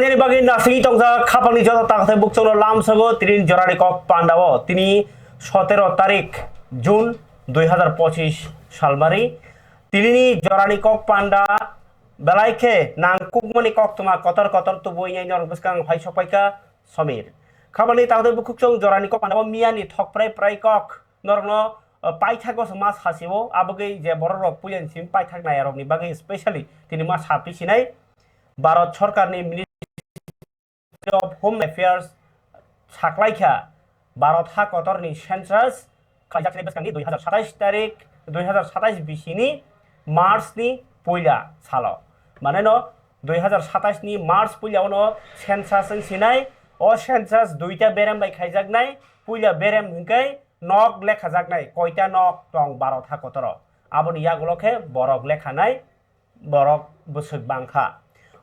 Panjani bagi nasi tongsa kapani jatuh tangsai bukcolo lam sago tirin jorani kok pandawo tini 17 তারিখ June 2025 সালবারি তিনি জরানি cock পান্ডা বেলাইখে নাংকুকমনি cock তোমা কতর কতর তো বইয়াই নর বসকাং ভাই সপাইকা সমীর খাবানি তাহলে বুকুকচং জরানি কক পান্ডা মিয়ানি থক প্রায় কক নরনো পাইথাগো মাস হাসিবো আবগै যে বড় রক পুয়েনসিম পাইথাক নাই রকনি বাগै স্পেশালি তিনি মাস হাপিছিনাই ভারত সরকারনি মিনিস্ট্রি অফ হোম অ্যাফেয়ার্স সাকলাইখা भारत हा कतरनि सेन्सास खालामनाय बेसखांनि 2027 तारिख 2027 बिसिनि मार्चनि पयला सालाव माने न 2027 नि मार्च पयलावनो सेन्सास सिनाय अ सेन्सास दुइटा बेराम बाय खायजागनाय पयला बेराम हिंकै नक लेखाजागनाय कयटा नक दं भारत हा कतर आबनि यागलखे बरक लेखानाय बरक बोसोक बांखा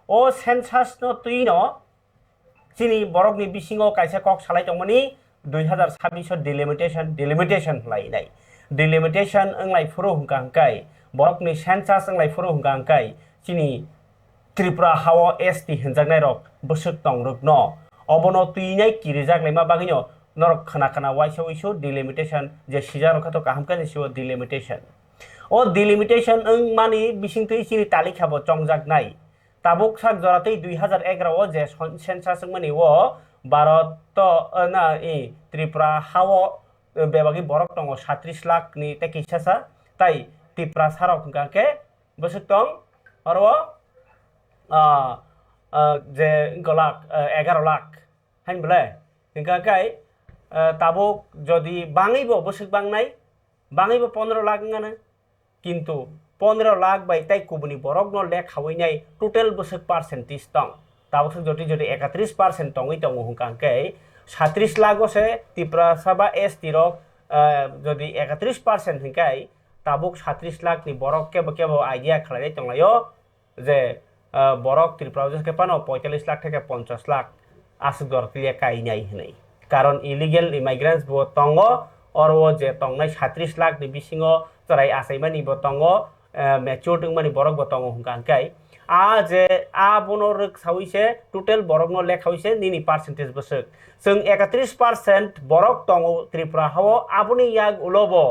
अ सेन्सास न तुइनो चिनि बरकनि बिसिङाव कायसा कक सालाय दंमोनि 2026 डिलिमिटेशन लाइनाय डिलिमिटेशन अंगलाय फुरु हुंकांकाय बरकनि सेन्सास अंगलाय फुरु हुंकांकाय चिनि त्रिपुरा हाव एसटी हिनजागनाय रक बोसोक दं रकनो अबनो तुइनाय किरिजागलाय मा बागिनो नरक खाना वाइसो डिलिमिटेशन जे सिजा रखातो काहामका जेसिव डिलिमिटेशन ओ डिलिमिटेशन अंग मानि बिसिंतै चिनि तालिखाबो चंगजागनाय ताबुक साक जरातै 2011 जे सेन्सास मानि वो भारत ना त्रिपुरा हाव बेबागी बरक दङ 37 लाख नि तेकिसासा ताई त्रिपुरा सारक गाके बसक दं आरो जे 11 लाख हानबले गाकाय ताबुक जदि बाङैबो बसक बाङैबो 15 लाख गाने किन्तु 15 लाख बाय ताई कुबनि बरक न लेखावैनाय टोटल बसक परसेंटेज दं ताबुक जदि 31% तंगै दङ हुंकांके 37 लाख से त्रिपुरा साबा एसटी रक जदि 31% हिंकाय ताबुक 37 लाख नि बरक केबो आइडिया खालायनाय दंलायो जे बरक त्रिपुरा जके पानो 45 लाख থেকে 50 लाख आसुक दरतिया काइनाय हनै कारण इलिगेल इमाइग्रेंट्स बो तंगो और वो जे तंगनाय 37 लाख नि बिसिङो जराय आसायमानि बो तंगो मैच्योर दंमानि बरक बो तंगो हुंकांकाय आ जे आ बनो रक सावैसे टोटल बरक न लेखावैसे निनि परसेंटेज बसक जों 31% बरक दङ त्रिपुरा हाव आबुनि याग उलबो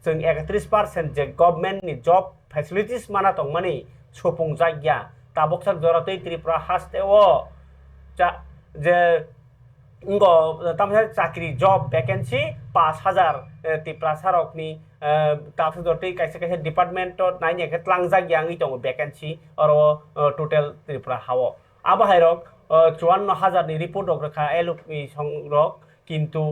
जों 31% जे गभर्नमेंट नि जॉब फैसिलिटीज माना दं मानि सफुं जायगा ताबकसाक जरातै त्रिपुरा हास्तेओ जे इंगो तामसा चाकरी जॉब वैकेंसी 5000 त्रिपुरा सारकनि ताबसे जरतै कायसे डिपार्टमेंट नायने के तलां जायगाङै दङ वैकेंसी और टोटल त्रिपुरा हाव आबाहायरक 54000 नि रिपोर्ट रखा एलपि संरक किन्तु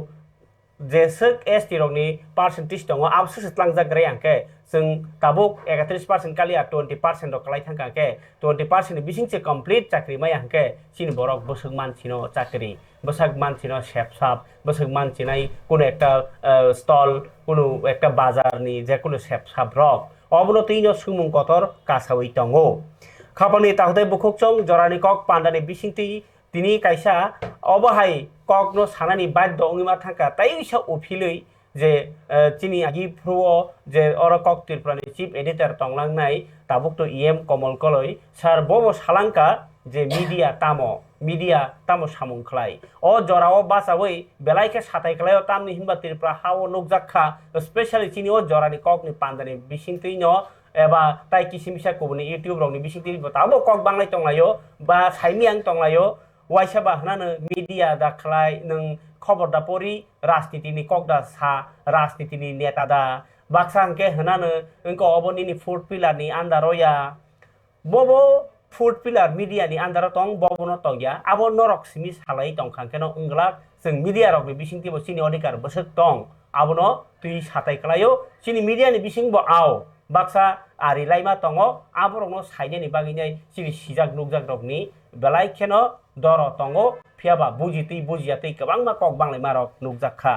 जेसक एसटी रकनि परसेंटेज दङ आबसो तलां जाग्राय आंके जों ताबुक 31% कालिया 20% रक लाय थांकाके 20% बिसिंसे कंप्लीट चाकरी माय आंके चिन बरक बसक मानसिनो चाकरी बसक मानसिनो सेपसाप बसक मानसिनाय कोनो एकटा स्टल कोनो एकटा बाजारनि जे कोनो सेपसाप रक अबनो तैनो सुमुं कतर कासावै दङो खापानि ताहदे बुखुकचं जरानि कक पान्डानि बिसिंति तिनि कायसा अबहाय ककनो सानानि बाध्य अंगिमा थांका ताइसा उफिलै जे चिनि आगि फ्रुओ जे अर कक त्रिपुरानि चीफ एडिटर तंलांनाय ताबुक तो ईएम कमल कलय सार बबो सालांका जे मीडिया तामो सामुंखलाय अ जराव बासावै बेलायके साथायखलाय तामनि हिनबा त्रिपुरा हाव नुकजाखा स्पेशली चिनि अ जरानि ककनि पान्डानि बिसिंतैनो एबा ताइ किसिमसा कोबनि यूट्यूब रकनि बिसिंतै ताबो कक बांलाय तंलायो बा साइमियां तंलायो वाइसाबा हनानो मीडिया दाखलाय नों खबर दापरि राजनीतिनि ककदा सा राजनीतिनि नेता दा बाक्सांके हनानो इंको अबनिनि फुड पिलारनि आन्दारया बबो फुड पिलार मीडिया नि आन्दार तंग बबनो तंगया आबो नरक सिमि सालाय तंखांकेनो उंगला जों मीडिया रकनि बिसिंतिबो चिनि अधिकार बसक दं आबनो तुइ साथाय खलायो चिनि मीडिया नि बिसिंबो आव बाक्सा आरि लाइमा तंगो आबो रकनो साइनेनि बागिनाय चिनि सिजाक नुकजाक रकनि बेलायखेनो दर तंगो फियाबा बुजियातै गोबां मा कक बांलाय मारक नुकजाखा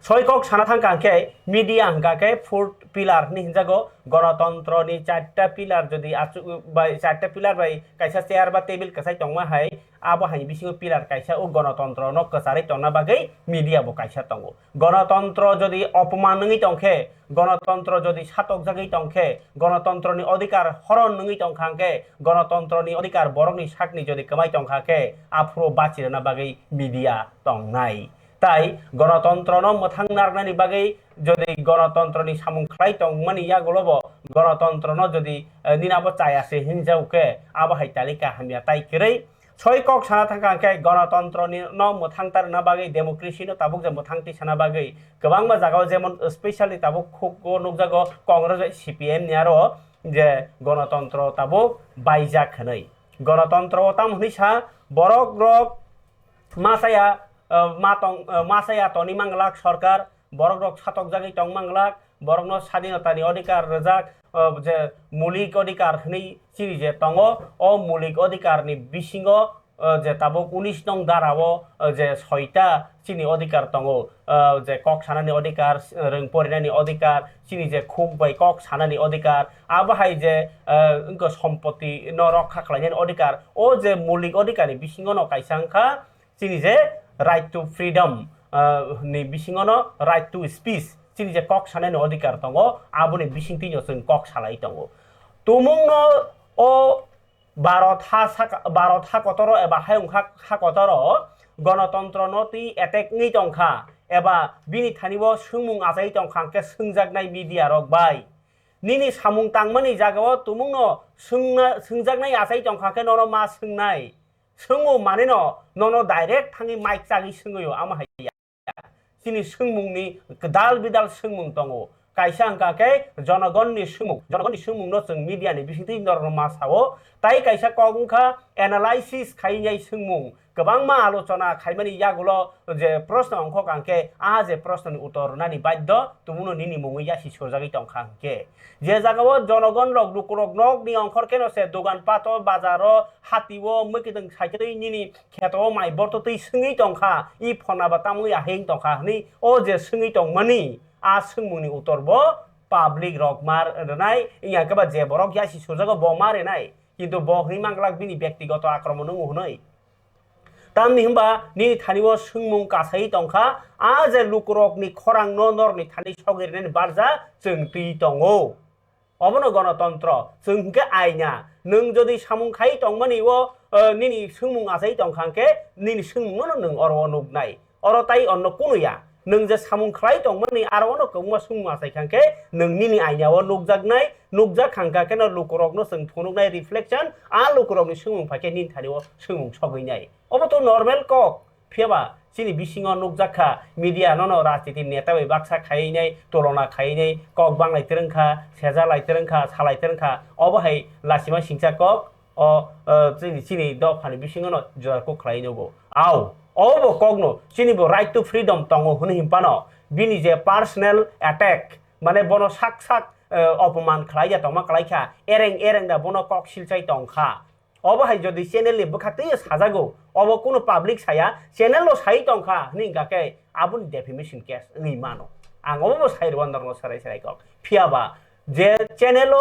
सय कक साना थांकांके मीडिया हंकाके फुड पिलार नि हिनजागो गणतंत्र नि 4टा पिलार जदि आचु बाय 4टा पिलार बाय कायसा चेयार बा टेबिल कासाय तंमा हाय abo hai bisingo pilar kaisa o gণতন্ত্র no kasari tongna bagai media bo kaisa tongo গণতন্ত্র যদি অপমান নঙি tongkhe গণতন্ত্র যদি সাতক জাগি tongkhe গণতন্ত্রনি অধিকার হরণ নঙি tongkhanke গণতন্ত্রনি অধিকার বরংনি সাকনি যদি কামাই tongkhanke afro bachirna bagai media tongnai তাই গণতন্ত্রনো মথাং নারনানি বাগै যদি গণতন্ত্রনি সামুং খাই তংমানি ইয়াগুলোবো গণতন্ত্রনো যদি নিনাবো চায়াসে হিনজাউকে আবাহাই তালিকা হামিয়া তাই কেरै ছয় কক সানা থাকাंखे গণতন্ত্রনি ন মথাং তারনা বাগै ডেমোক্রেসি नो ताबुक जे मथांति साना बागै गोबांबा जागाव जेमन स्पेशली ताबुक खुगो नुकजागो कांग्रेस Cpim नियारो जे गणतंत्र ताबुक बाइजा खनै गणतंत्र ताम हनिसा बरक रक मासाया मासाया तनि मांगलाक सरकार बरक रक सातक जागै तंग मांगलाक बरक न स्वाधीनतानि अधिकार रजाक जे मौलिक अधिकार हनै सिरि जे तंगो अ मौलिक अधिकारनि बिसिङो जे ताबुक 19 नং दारावो जे 6टा सिनि अधिकार तंगो जे कक सानानि अधिकार रों परिनानि अधिकार सिनि जे खुब बाय कक सानानि अधिकार आबाहाय जे इंको सम्पत्ति न रक्षा खालायनायनि अधिकार ओ जे मौलिक अधिकारनि बिसिङो न कायसांखा सिनि जे right to freedom ni bisingono right to speech sini je kok sanani अधिकार tongo aboni bisingtino जों kok salai tongo tumungno o Bharat ha kotoro eba hayung ha kotoro गणतंत्र नति attack ni tongkha eba bini thanibo sungmung ajai tongkhangke sungjaknai media rok bai nini samung tangmani jagao tumungno sungjaknai ajai tongkhangke nono ma sungnai sungmo mane no direct thangi mic chagi sungoyo ama haiya sini sungmungni kedal bidal sungmung tongo kaisa angkake jonagonni sungmung no जों media ni bisingti norno ma sawo tai kaisa kogungkha analysis khainai sungmung गोबां मा आलोचना खाइमानि यागुलो जे प्रश्न अंक कांके आ जे प्रश्ननि उत्तर नानि बाध्य तुमुनो निनि मुङै यासि सोजागै तंखांके जे जागाव जनगण रक लुकुरक नक नि अंखर केनो से दुगान पातो बाजारो हातिवो मैकिदं साइकेदै निनि खेतो माइ बर्तो तै सुङै तंखा इ फना बातामुइ आहें तंखा हनि ओ जे सुङै तंमानि आ सुंमुनि उत्तरबो पाब्लिक रक मार रनाय इया केबा जे बरक यासि सोजागो ब मारे नाय किन्तु ब हई मांगलाक बिनि व्यक्तिगत आक्रमण हनै तामनि हम्बा नि थानिवो सुंमुं कासाई तंखा आ जे लुकुरक नि खरां न नरनि थानि सगिरनि बारजा जों तै दङो अबनो गणतंत्र जोंके आइना नों जदि सामुं खाइ तंमानि वो निनि सुंमुं आसाई तंखांके निनि सुंमुं नों अर नुगनाय अर ताइ अन्न कुनुया नों जे सामुं खाइ तंमानि आरो न कौमा सुंमुं आसाई खांके नों निनि आइनावो नुगजागनाय नुगजा खांकाके न लुकुरक न जों थुनुगनाय रिफ्लेक्शन आ लुकुरकनि सुंमुं फाके निनि थानिवो सुंमुं सगैनाय अब तो नॉर्मल कक फेबा सिनि बिसिङो नुगजाखा मीडिया ननो राजनीति नेता बै बाक्सा खाइनाय तलना खाइनाय कक बांलायतरंखा सेजा लायतरंखा सालायतरंखा अबहाय लासिमा सिंसा कक अ सिनि दफानि बिसिङो न जरको खाइनोबो आव अबो ककनो सिनिबो राइट टू फ्रीडम तंगो हुनि हिमपानो बिनि जे पर्सनल अटैक माने बनो साक अपमान खालाया तमा खालायखा एरें दा बनो कक सिलचाय तंखा अबहाय जदि चैनल नि बखातै साजागो अब कोनो पब्लिक साया चैनल लो साइ तंखा निगाके आबुन डेफिमेशन केस नि मानो आं अबो साइर वंदर नो सराय कक फियाबा जे चैनल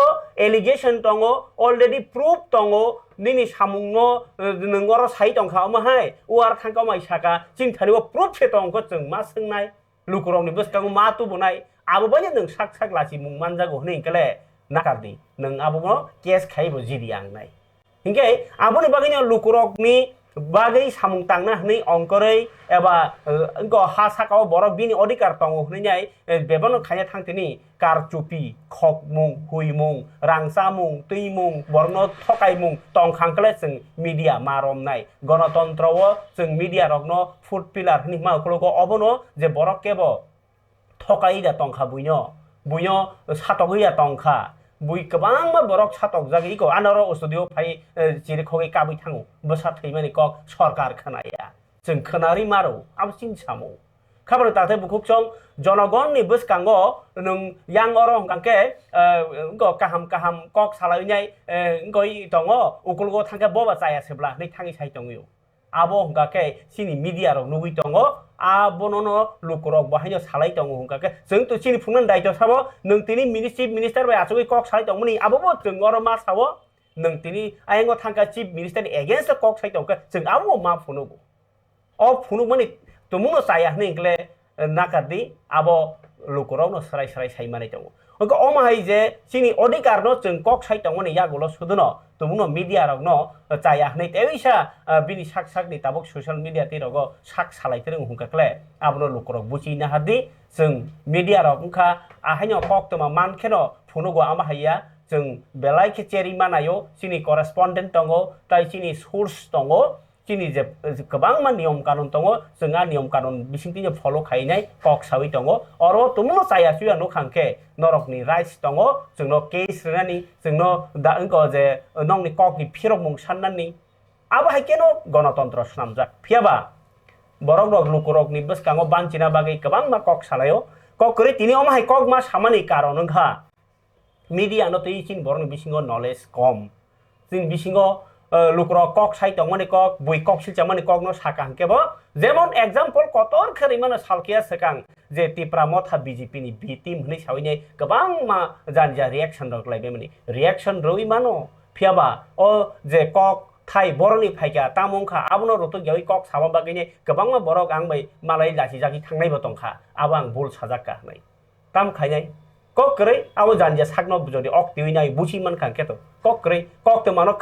एलिगेशन तंगो अलरेडी प्रूफ तंगो निनि सामुं नो नंगर साइ तंखा अमहाय उआर थांका माइसाका जिं थानिबो प्रूफ से तंगो जों मा सोंनाय लुकुरनि बसकागो मा तुबुनाय आबो बानि नों साक लासि मुं मानजागो हनैकले नाकारदि नों आबो केस खाइबो जिरि आंनाय हिंगे आबोनि बागैनो लुकुरकनि बागै सामुं तांना हनै अंकरै एबा इंको हा साकाव बरक बिनि अधिकार तंगो हनैनाय बेबनो खाया थांथिनि कारचुपि खकमुं हुइमुं रांसामुं तैमुं बरनो थकाइमुं तंखांकले जों मीडिया मारमनाय गणतंत्रवो जों मीडिया रकनो फुट पिलार हनि माखलको अबनो जे बरक केबो थकाइदा तंखा बुइनो सातगैया तंखा बुइ गोबां बरक सातक जागि को आनर अस्टुडियो फाइ जिरि खगै काबै थाङो बसा थैमानि कक सरकार खोनाया जों खोनारि मारो आब सिं सामो खाबर ताथे बुकुक सं जनगणनि बसकांगो नों यां अरो हंकांके काहाम कक सालायनाय गय दङ उकुलगो थांके बबा जायासेब्ला नै थाङि साइ दङयो आबो हंकाके सिनि मीडिया रक नुगै दङ आबोनो लुकुरक बाहायनो सालाय दङ हंकाके जों तो सिनि फुंनान दायथ साबो नों तिनि चिफ मिनिस्टार बाय आसुगै कक सालाय दङमनि आबो जों अरो मा साबो nang tini ayengo thangka chief minister ni against the kok sai tongka jeng amo ma phunugo o phunu mani tumuno saya hningle nakadi abo lukorok no sarai sarai sai mani tongo onko oma hai je sini odikar no jeng kok sai tongo ni yagulo suduno tumuno media rok no chaya hnai tewisa bini sak sak ni tabok social media ti rogo sak salai tereng hungkakle abono lukorok buchi na hadi jeng media rok ungkha ahaino kok toma mankeno phunugo ama haiya jeng belai ke cheri manayo sini correspondent tongo tai sini source tongo sini je kebang man niom kanun tongo jenga niom kanun bisingtinya follow khainai kok sawi tongo oro tumuno saya suya no khangke norok ni rights tongo jengno case rani jengno da engko je nong ni kok ni phirok mung sannani aba haikeno ganatantra snamjak phiaba borok rok lukurok ni beskango banchina bagai kebang ma kok salayo kok kore tini oma hai kok ma samani karon engkha media no tei chin borong bisingo knowledge kom tin bisingo lukurok kok sai tongmani kok bui kok silchamani kok no sakang kebo jemon example kotor khari mana salkia sakang je tipra motha bjp ni b team hni sawine kabang ma janja reaction rok laibe mani reaction roi mano phiaba o je kok thai boroni phaika tamongkha abono roto gyoi kok sawa bagine kabang ma borok angbai malai lasi jaki thangnai bo tongkha abang bul sajakka hnai tam khainai kok kere abo janja sakno jodi ok tiwinai buchi man kan keto kok kere kok te mano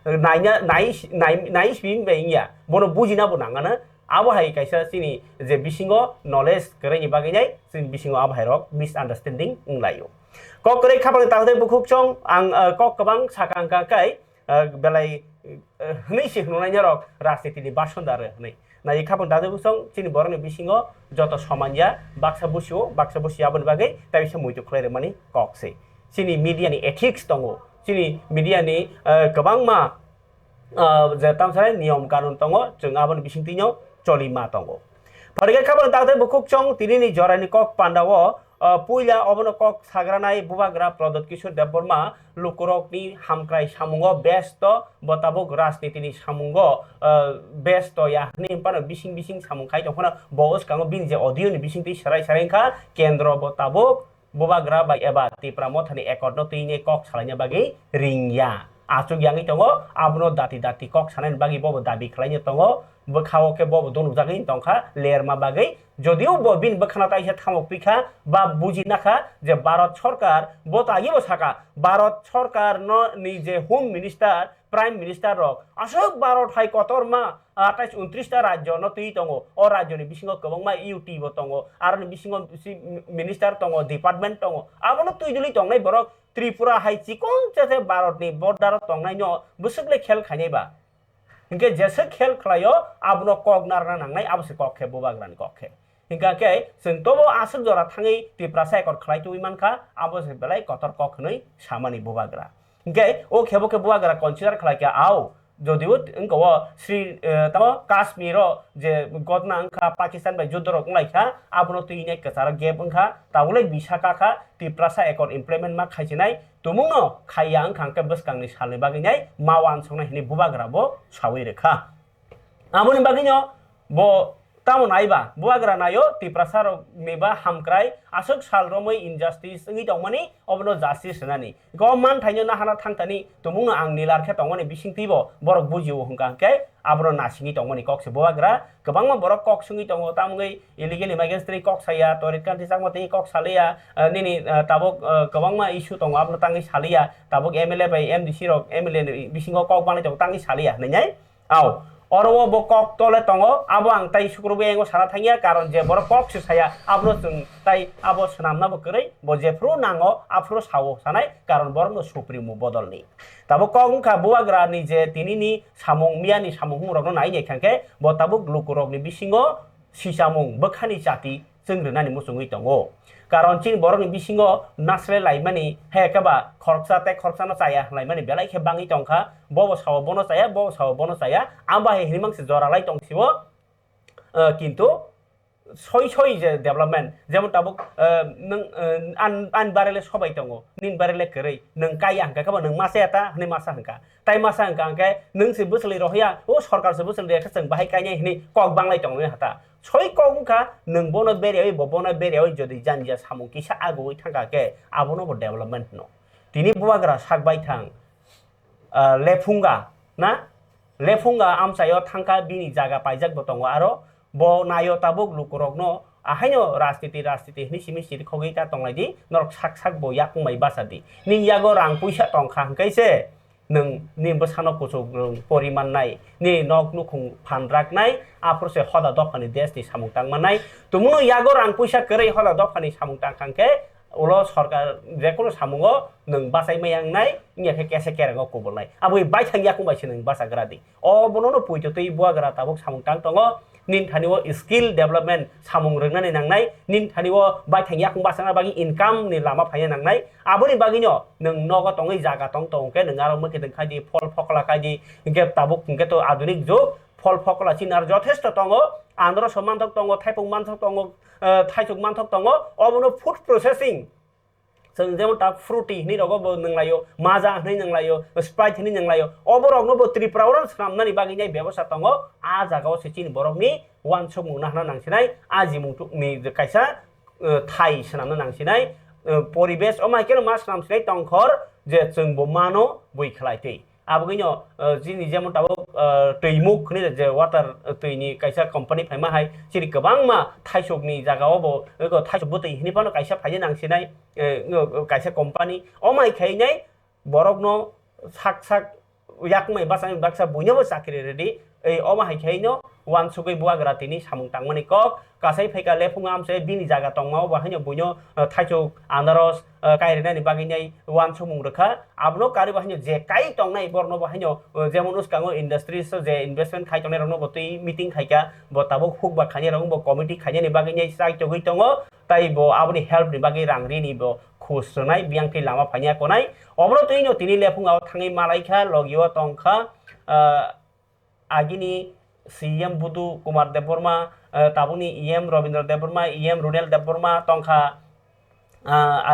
naina nai swim beingya bono bujina bo nangana abo hai kaisa sini je bisingo knowledge kere ni baginai sin bisingo abo hai rok misunderstanding unglayo kok kere khabang tawde bukhuk chong ang kok kabang sakang ka kai belai hnei se hnunai rok rajniti ni basondar hnei na ikhabang tawde busong sini boroni bisingo joto samanja baksa busi abon bagai tapi semuitu khlai mani kokse sini media ni ethics tongo sini media ni kabang ma je tamsare niyom kanun tongo jeng abon bisingtinyo cholima tongo pariga khabang tawde bukuk chong tini ni jorani kok pandawo puila obono kok sagranai bubagra prodot kishor debborma lukurok ni hamkrai samungo besto botabok rajniti ni samungo besto ya ni pano bising samung khai tongkhana bos kango bin je audio ni bising ti sarai kha kendro botabok bubagra bai eba tipra mothani ekor no tine kok salanya bagi ringya achuk yangi tongo abono dati kok sanen bagi bobo dabi khlainya tongo bokhawo ke bobo donu jagin tongkha lerma bagai যদিও বিন বখানা তাইসে থামক পিখা বা বুঝি নাখা যে ভারত সরকার বতাইব থাকা ভারত সরকার নি যে home minister prime minister রক আসক ভারত হাই কতর মা 28-29টা রাজ্য নতুই দङ অ রাজ্যনি বিসিङ गोबांमा ইউটি ব दङ आरो बिसिङ मिनिस्टार दङ डिपार्टमेन्ट दङ आबनो तुइदुलि दंनाय बरक त्रिपुरा हाइ चिकन जे भारतनि बर्डार दंनाय न बुसुकले खेल खायनायबा इनके जेसे खेल खलायो आबनो कगनारना नांनाय आबसे कखे बुबाग्रान कखे इनका के जों तबो आसुक जरा थाङै त्रिपुरा सायकर खलाय तुइमानखा आबसे बेलाय कतर कखनै सामानि बुबाग्रा इनके ओ खेबोके बुबाग्रा कन्सिडार खलायके आव যদিও ইনকো শ্রী তাও কাশ্মীর যে গদনা अंखा পাকিস্তান বাই যুদ্ধ রক লাইখা আবনো তুইনে কাছার গেপ अंखा তাওলে বিশাখাখা তিপ্রাসা একর ইমপ্লিমেন্ট মা খাইছিনাই তুমুনো খাইয়া अंखांके বসকাংনি সালনি বাগিনাই মাওয়ান সংনাই হিনি বুবাগ্রাবো সাউই রেখা আমনি বাগিনো ব তামো নাইবা বুবাগ্রা নাयो তিপ্রাসার মেবা হামক্রাই আসক সালরमै injustice ngi dongmani obno justice nani gman thaino na hana thangtani tumuno ang nilarkhe tongmani bisingtibo borok bujiu hungkangke abro nasingi tongmani kokse bubagra gobangma borok kok sungi tongo tamngai illegal immigrants kok saya torit kanti sakmati kok salia nini tabok gobangma issue tongo abno tangi salia tabok mla bai mdc rok mla bisingo kok bani tong tangi salia nai aw Oro bokok tole tongo abo ang tai sukrube engo sana thangia karon je bor kok saya abro jeng tai abo sanamna bokrei bo jefru nango afro sawo sanai karon borno supremo bodolni tabo kong ka buagra ni je tinini samung miani samung rokno nai ne khangke bo tabo glukurok ni bisingo sisamung bokhani chati jengrenani musungui tongo karon chin boroni bisingo nasre laimani he kaba khorksa te khorksa no saya laimani belai khe bangi tongkha bobo sawo bono saya amba he himang se jora lai tongsibo kintu সই যে development যেমন তাবক নং আন বারেলে সবাই দङ নিন বারেলে কरै নং কাया हंका कबा नों मासे आता हनै मासा हंका ताइ मासा हंका अंके नों से बोसलै रहिया ओ सरकार से बोसलै रेखा जों बाहाय गायनाय हनै कक बांलाय दङ हाता सय कक हंका नों बनो बेरेय बनो बेरेय जदि जानजिया सामु किसा आगोय थांगाके आबनो बो डेभेलपमेन्ट न तिनि बुवाग्रा सागबाय थां लेफुंगा ना लेफुंगा आमसायो थांका बिनि जागा पाइजाक बतंगो आरो बो नायो ताबुक लुकुरगनो आहायनो राजनीति हिसिमि सिरि खगैता तंलायदि नरक साक साक बो याकुंबाय बासादि निं यागो रां पैसा तंखा हंकैसे नों निम्बो सानो कुसु परिमान नाय नि नक नुखुं फानद्राकनाय आफोरसे हदा दफानि देशनि सामुंतां मानाय तुमुनो यागो रां पैसा करै हदा दफानि सामुंतां खांके उलो सरकार जेकुनु सामुंगो नों बासाय मायांनाय नियाखे केसे केरेंगो कुबलाय आबुय बायथां याकुंबायसो नों बासाग्रादि अ बनोनो पुइतो तै बुआग्रा ताबुक सामुंतां तंगो निन थानिवो स्किल डेवलपमेंट सामुं रोंनानै नांनाय निन थानिवो बायथां याकुं बासांना बागि इनकाम नि लामा फायना नांनाय आबुनि बागिनो नों नगा तंगै जागा तंके नों आरो मके खायदि फल फकला खायदि इंके ताबुक इंके तो आधुनिक जुग फल फकला चिन आरो जथेष्ट तंगो आंध्र समानथक तंगो थाइपुं मानथक तंगो थाइचुक मानथक तंगो अबुनो फूड प्रोसेसिंग जों जेमन ता फ्रुटी नि रगो नंलायो माजा नि नंलायो स्प्राइट नि नंलायो अबरगनो बो त्रिपुरावनो सामनानि बागिनाय व्यवस्था तंगो आ जागाव सेचिन बरगनि वान सम मुना हना नांसिनाय आजि मुंटु नि कायसा थाइ सनामना नांसिनाय परिबेश अमाइकेन मास नामसिनाय तंखर जे जों बो मानो बुइखलायतै आबगिनो जिनि जेमन ताबो तैमुख नि जे वाटार तैनि कायसा कंपनी फायमा हाय सिरि गोबां मा थाइसकनि जागावबो थाइसक बतै हिनिफानो कायसा फायजे नांसिनाय कायसा कंपनी अमाइखायनाय बरगनो साक साक याकमै बासा बाक्सा बुइनोबो साख्रि रेडी ए अमाइखायनो वान सुगै बुआग्रा तिनि सामुं तांमानि कक कासै फैका लेफुंगा आमसे बिनि जागा तंमाव बाहायनो बुइनो थाइसक आनारस कायरेनानि बागिनाय वान सुमुं रखा आबनो कारी बाहायनो जे काई तंनाय बरनो बाहायनो जेमन उसकांगो इंडस्ट्रीज जे इन्वेस्टमेंट खाय तंनाय रनो बतै मीटिंग खायका बताबो खुक बा खायने रंग बो कमिटी खायने बागिनाय साइ तगै तंगो ताइ बो आबनि हेल्प नि बागै रांरिनि बो खुसनाय बियांखै लामा फायनिया कोनाय अबनो तैनो तिनि लेफुंगाव थाङै मालायखा लगियो तंखा आगिनि सीएम बुदु कुमार देबबर्मा ताबुनि ईएम रविंद्र देबबर्मा ईएम रुनेल देबबर्मा तंखा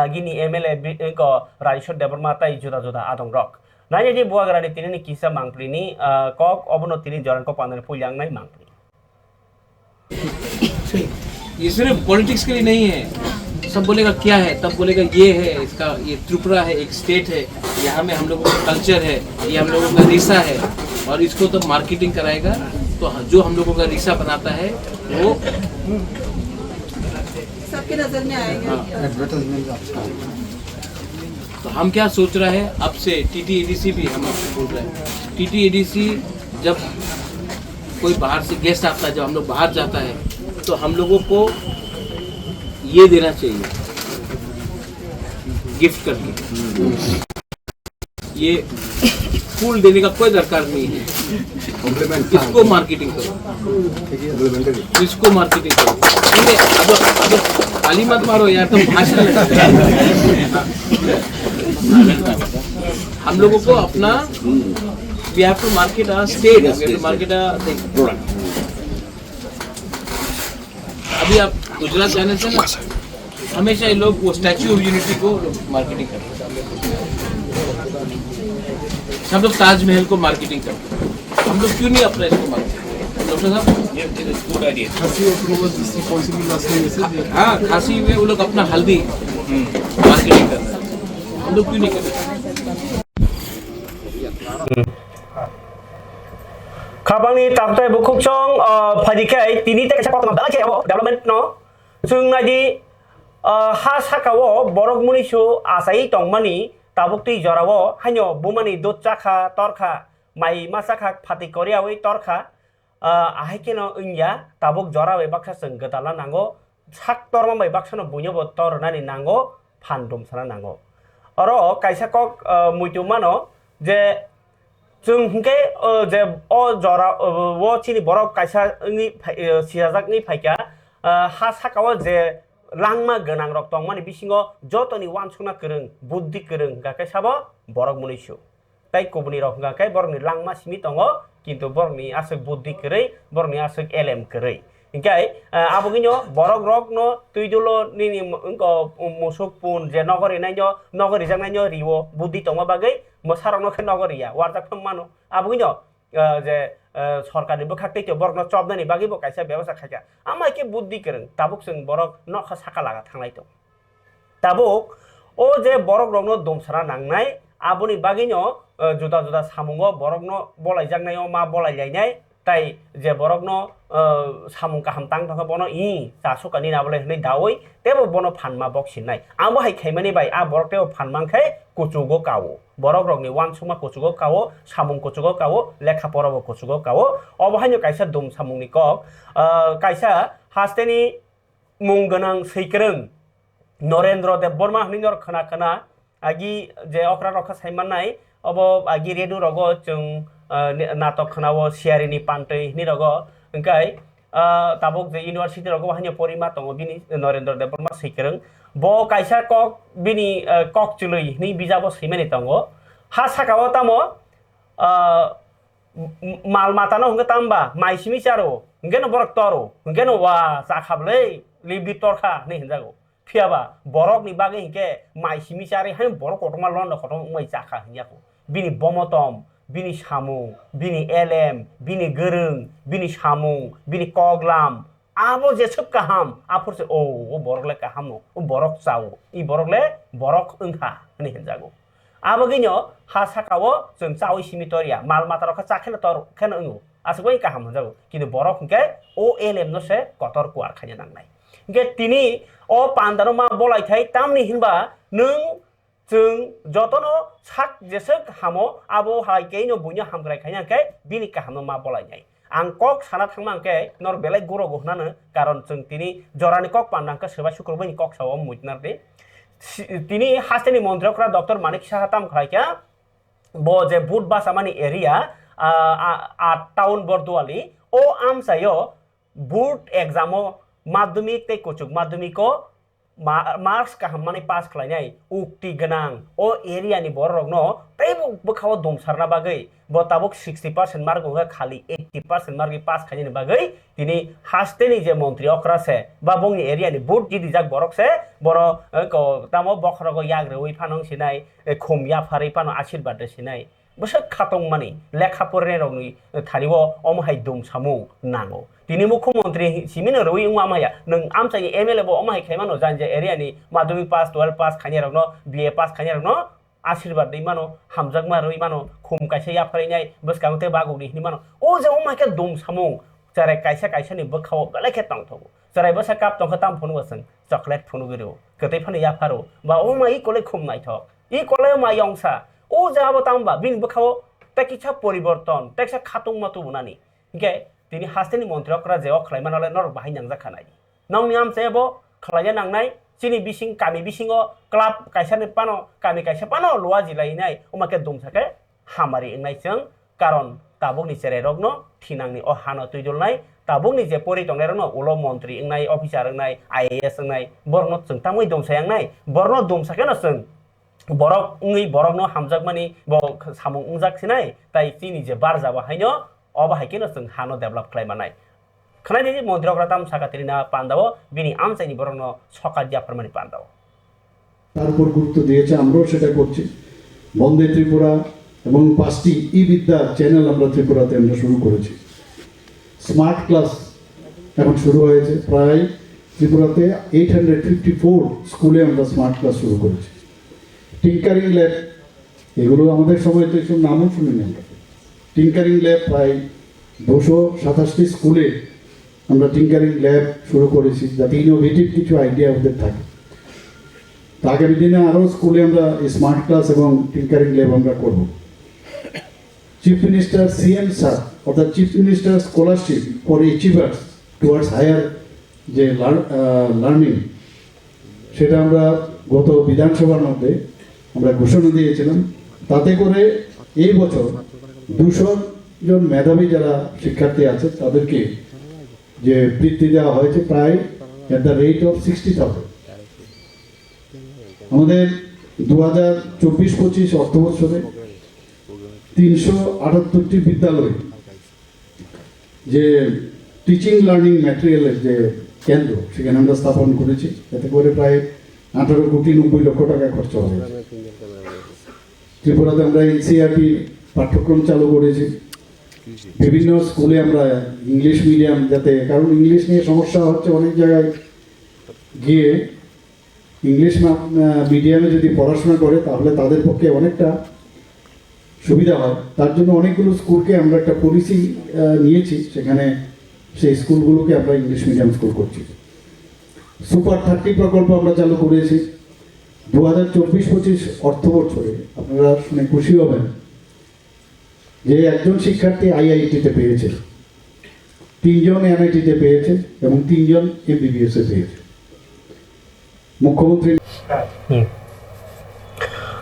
आगिनि एमएलए को राजेश्वर देबबर्मा ताइ जुदा जुदा आदं रक नाय जे बुआग्रानि तिनि किसा मांगप्रिनि कक अबनो तिनि जरनको पानर पुयांगनाय मांगप्रि ये सिर्फ पॉलिटिक्स के लिए नहीं है सब बोलेगा क्या है तब बोलेगा ये है इसका ये त्रिपुरा है एक स्टेट है यहाँ में हम लोगों का कल्चर है ये हम लोगों का रिसा है और इसको तो मार्केटिंग कराएगा तो जो हम लोगों का रिसा बनाता है वो सबके नजर में आएगा तो हम क्या सोच रहे हैं अब से टीटीएडीसी भी हम आपको बोल रहे हैं टीटीएडीसी जब कोई बाहर से गेस्ट आता है जब हम लोग बाहर जाता है तो हम लोगों को ये देना चाहिए गिफ्ट करके ये फूल देने का कोई दरकार नहीं है इसको मार्केटिंग करो इसको मार्केटिंग करो अब खाली मत मारो यार तुम भाषण हम लोगों को अपना we have to market our state, we have to market our product. अभी आप गुजरात जाने से ना हमेशा ये लोग वो स्टैच्यू ऑफ यूनिटी को मार्केटिंग करते हैं हम लोग ताजमहल को मार्केटिंग करते हैं हम लोग क्यों नहीं अपना इसको मार्केटिंग डॉक्टर साहब गुड आइडिया हाँ खांसी में वो लोग अपना हल्दी मार्केटिंग करते हैं हम लोग क्यों नहीं करते खाबांनि ताबताय बुखुकसं फादिखाय तिनि तेसा पतन दाचे डेवलपमेंट नो जोंनादि हा साकावो बरक मुनिसु आसाई तंगमानि ताबुकति जरावो हान्यो बुमानि दोचाखा तरखा माइ मासाखा फाति करियावै तरखा आहायकेनो इंया ताबुक जरावै बाक्सा जों गदाला नांगो साक तरमाय बाक्सानो बुइनोबो तरनानि नांगो फानदुम साना नांगो अरो कायसाकक मुइतुमानो जे जों हुंके जे अ जरा वो चिनि बरक कायसा सियाजाकनि फाइका हा साकाव जे लांमा गोनां रक दं माने बिसिङाव जतनि वानसुना गोरों बुद्धि गोरों गाके साबो बरक मुनिसु ताइ कुबनि रक गाके बरकनि लांमा सिमि दङ किन्तु बरकनि आसक बुद्धि गोरै बरकनि आसक एलेम गोरै इंकाय आबगिनो बरक रक न तुइदुलो निनि इंको मुसुक पुन जे नगरि नाइनो नगरि जांनाइनो रिवो बुद्धि दङ बागै मोसारनो खे नगरिया वारजाक फमानो आबगिनो जे सरकारनि बखाक्तै बरकनो चबनानि बागैबो कायसा व्यवस्था खायका आमाइके बुद्धि गोरों ताबुक जों बरक नखा साका लागा थांनाय दं ताबुक ओ जे बरक रंनो दमसारा नांनाय आबुनि बागैनो जुदा जुदा सामुङो बरकनो बलायजांनायाव मा बलायलायनाय ताई जे बरकनो सामुं काहाम तां थाङो बनो इ जासुकानि नाबले हनै दावै तेबो बनो फानमा बक्सिनाय आमो हाय खायमानि बाय आ बरक तेबो फानमांखाय कुचुगो कावो बरक रगनि वान सुमा कुचुगो कावो सामुं कुचुगो कावो लेखा परबो कुचुगो कावो अबहायनो कायसा दुम सामुंनि कक कायसा हास्तेनि मुं गोनां सैक्रों नरेन्द्र देब बर्मा हनै नर खोना खोना आगि जे अक्रा रखा सायमाननाय अब आगि रेडु रगो जों नाटक खोनावो सियारिनि पान्टै नि रगो ओंखाय ताबुक जे इउनिभार्सिटि रगो हानि परिमा दङ बिनि नरेन्द्र देब बर्मा सैक्रों ब कायसा कक बिनि कक चुलै नि बिजाबो सैमानि दङ हा साकाव तामो माल मातानो हंगे तामबा माइसिमि चारो हंगे बरक तरो हंगे वा जाखाबलै लिबि तरखा नि हिनजागो फियाबा बरक नि बागै हिंके माइसिमि चारे हाय बरक कटमा लन खटम मै जाखा हियाखो बिनि बमतम बिनि सामुं बिनि एलेम बिनि गोरों बिनि सामुं बिनि कगलाम आबो जे सब काहाम आफोरसे ओ बरकले काहाम नो बरक चावो इ बरकले बरक ओंखा नि हिनजागो आबो गैनो हा साकावो जों चावै सिमिटरिया माल मातारखा चाखेन तर खेन ओंगो आसबै काहाम हिनजागो किन्तु बरक हिंके ओ एलेम नो से कतर कुआर खायनो नांनाय हिंके तिनि ओ पान्दानो मा बलायथाय तामनि हिनबा नों जों जतनो साक जेसक हामो आबो हायकेनो बुइनो हामग्राय खायनांखाय बिनि काहामनो मा बलायनाय आं कक साना थांमांके नर बेलाय गुरो गहनानो कारण जों तिनि जरानि कक पान्दांका सोबा शुक्रबारनि कक साव मुइतनारदे तिनि हास्तेनि मन्त्रिफ्रा डक्टर मानिक साहाताम खायका ब जे बुट बासामानि एरिया आ टाउन बरदुआली ओ आमसायो बुट एग्जामो माध्यमिक ते कुचुक माध्यमिको मार्क्स काहाम माने पास खालायनाय उक्ति गोनां ओ एरियानि बररगनो तेबो बखाव दमसारना बागै बताबुक 60% मार्क होगा खाली 80% मार्क पास खायनि बागै तिनि हास्तेनि जे मन्त्रि अक्रासे बा बंनि एरियानि बुट गिदि जाक बरक से बर को तामो बखरगो याग्रवै फानं सिनाय खोमया फारै फानो आशीर्वाद सिनाय बसक खातं माने लेखा फरायनाय रगनि थारिवो अमहाय दुम सामु नांगो तिनि मुख्यमंत्री सिमिनो रवि उमामाया नों आमसानि एमएलए बो अमहाय खायमानो जानजे एरियानि माध्यमिक पास 12 पास खायनि रगनो बीए पास खायनि रगनो आशीर्वाद दै मानो हामजाक मा रवि मानो खोम कायसे या फरायनाय बसकांते बागुनि हिनि मानो ओ जे अमहायके दुम सामु जराय कायसा कायसानि बखाव गलायखे तंथो जराय बसा काप तंख ताम फनु वसं चॉकलेट फनु गिरो कतै फनु या फारो बा ओ माई कोले खोम नायथ इ कोले मा यंसा ओ जाबो तामबा बिन बखाव ताकिसा परिवर्तन ताकिसा खातुं मातु बुनानि के तिनि हास्तेनि मन्त्रिफ्रा जे अखलायमानाले नर बाहाय नांजाखानाय नंनि आमसेबो खलाया नांनाय चिनि बिसिं कामि बिसिङो क्लाब कायसानि पानो कामि कायसा पानो लुवा जिलायनाय उमाके दुमसाके हामारि इंनायजों कारण ताबुकनि जेरै रगनो थिनांनि अ हानो तुइदुलनाय ताबुकनि जे परितंनाय रगनो उलो मन्त्रि इंनाय अफिसार इंनाय आईएएस इंनाय बरनो जों तामै दुमसायांनाय बरनो दुमसाकेनो जों बरक उंगै बरकनो हामजाक मानि ब सामुं उंजाकसिनाय ताइ चिनि जे बार जाबा हायनो अबाहायकेनो जों हानो डेभलप खालायमानाय खानायनि मन्त्रिफ्रा ताम साकातिरिना पान्दाव बिनि आमसाइनि बरनो सकात जाफरमानि पान्दाव তার উপর গুরুত্ব দিয়েছে আমরাও সেটা করছি বন্দে ত্রিপুরা এবং 5টি ই-বিদ্যা চ্যানেল আমরা ত্রিপুরাতে আমরা শুরু করেছি স্মার্ট ক্লাস এখন শুরু হয়েছে প্রায় ত্রিপুরাতে 854 স্কুলে আমরা স্মার্ট ক্লাস শুরু করেছি টিঙ্কারিং ল্যাব এগুলো আমাদের সময় তো এসব নামও শুনিনি আমরা টিঙ্কারিং ল্যাব প্রায় 227টি স্কুলে আমরা টিঙ্কারিং ল্যাব শুরু করেছি যাতে ইনোভেটিভ কিছু আইডিয়া ওদের থাকে আগামী দিনে আরও স্কুলে আমরা স্মার্ট ক্লাস এবং টিঙ্কারিং ল্যাব আমরা করব চিফ মিনিস্টার সিএম স্যার অর্থাৎ chief minister scholarship for achievers towards higher যে লার্নিং সেটা আমরা গত বিধানসভার মধ্যে আমরা ঘোষণা দিয়েছিলাম তাতে করে এই বছর 200 জন মেধাবী যারা শিক্ষার্থী আছে তাদেরকে যে বৃত্তি দেওয়া হয়েছে প্রায় এট দ্য রেট অফ 60,000 আমাদের 2024-25 অর্থ বছরে 378টি বিদ্যালয়ে যে টিচিং লার্নিং ম্যাটেরিয়ালের যে কেন্দ্র সেখানে আমরা স্থাপন করেছি এতে করে প্রায় 18 কোটি 90 লক্ষ টাকা খরচ হবে ত্রিপুরাতে আমরা এনসিইআরটি পাঠ্যক্রম চালু করেছি বিভিন্ন স্কুলে আমরা ইংলিশ মিডিয়াম যাতে কারণ ইংলিশ নিয়ে সমস্যা হচ্ছে অনেক জায়গায় গিয়ে ইংলিশ মিডিয়ামে যদি পড়াশোনা করে তাহলে তাদের পক্ষে অনেকটা সুবিধা হয়। তার জন্য অনেকগুলো স্কুলকে আমরা একটা পলিসি নিয়েছি, সেখানে সেই স্কুলগুলোকে আমরা ইংলিশ মিডিয়াম স্কুল করছি। সুপার 30 প্রকল্প আমরা চালু করেছি 2024-25 অর্থ বছরে। আপনারা শুনে খুশি হবেন যে একজন শিক্ষার্থী আইআইটিতে পেয়েছে, 3 জন এনআইটিতে পেয়েছে এবং 3 জন এমবিবিএস এ পেয়েছে। মুখ্যমন্ত্রী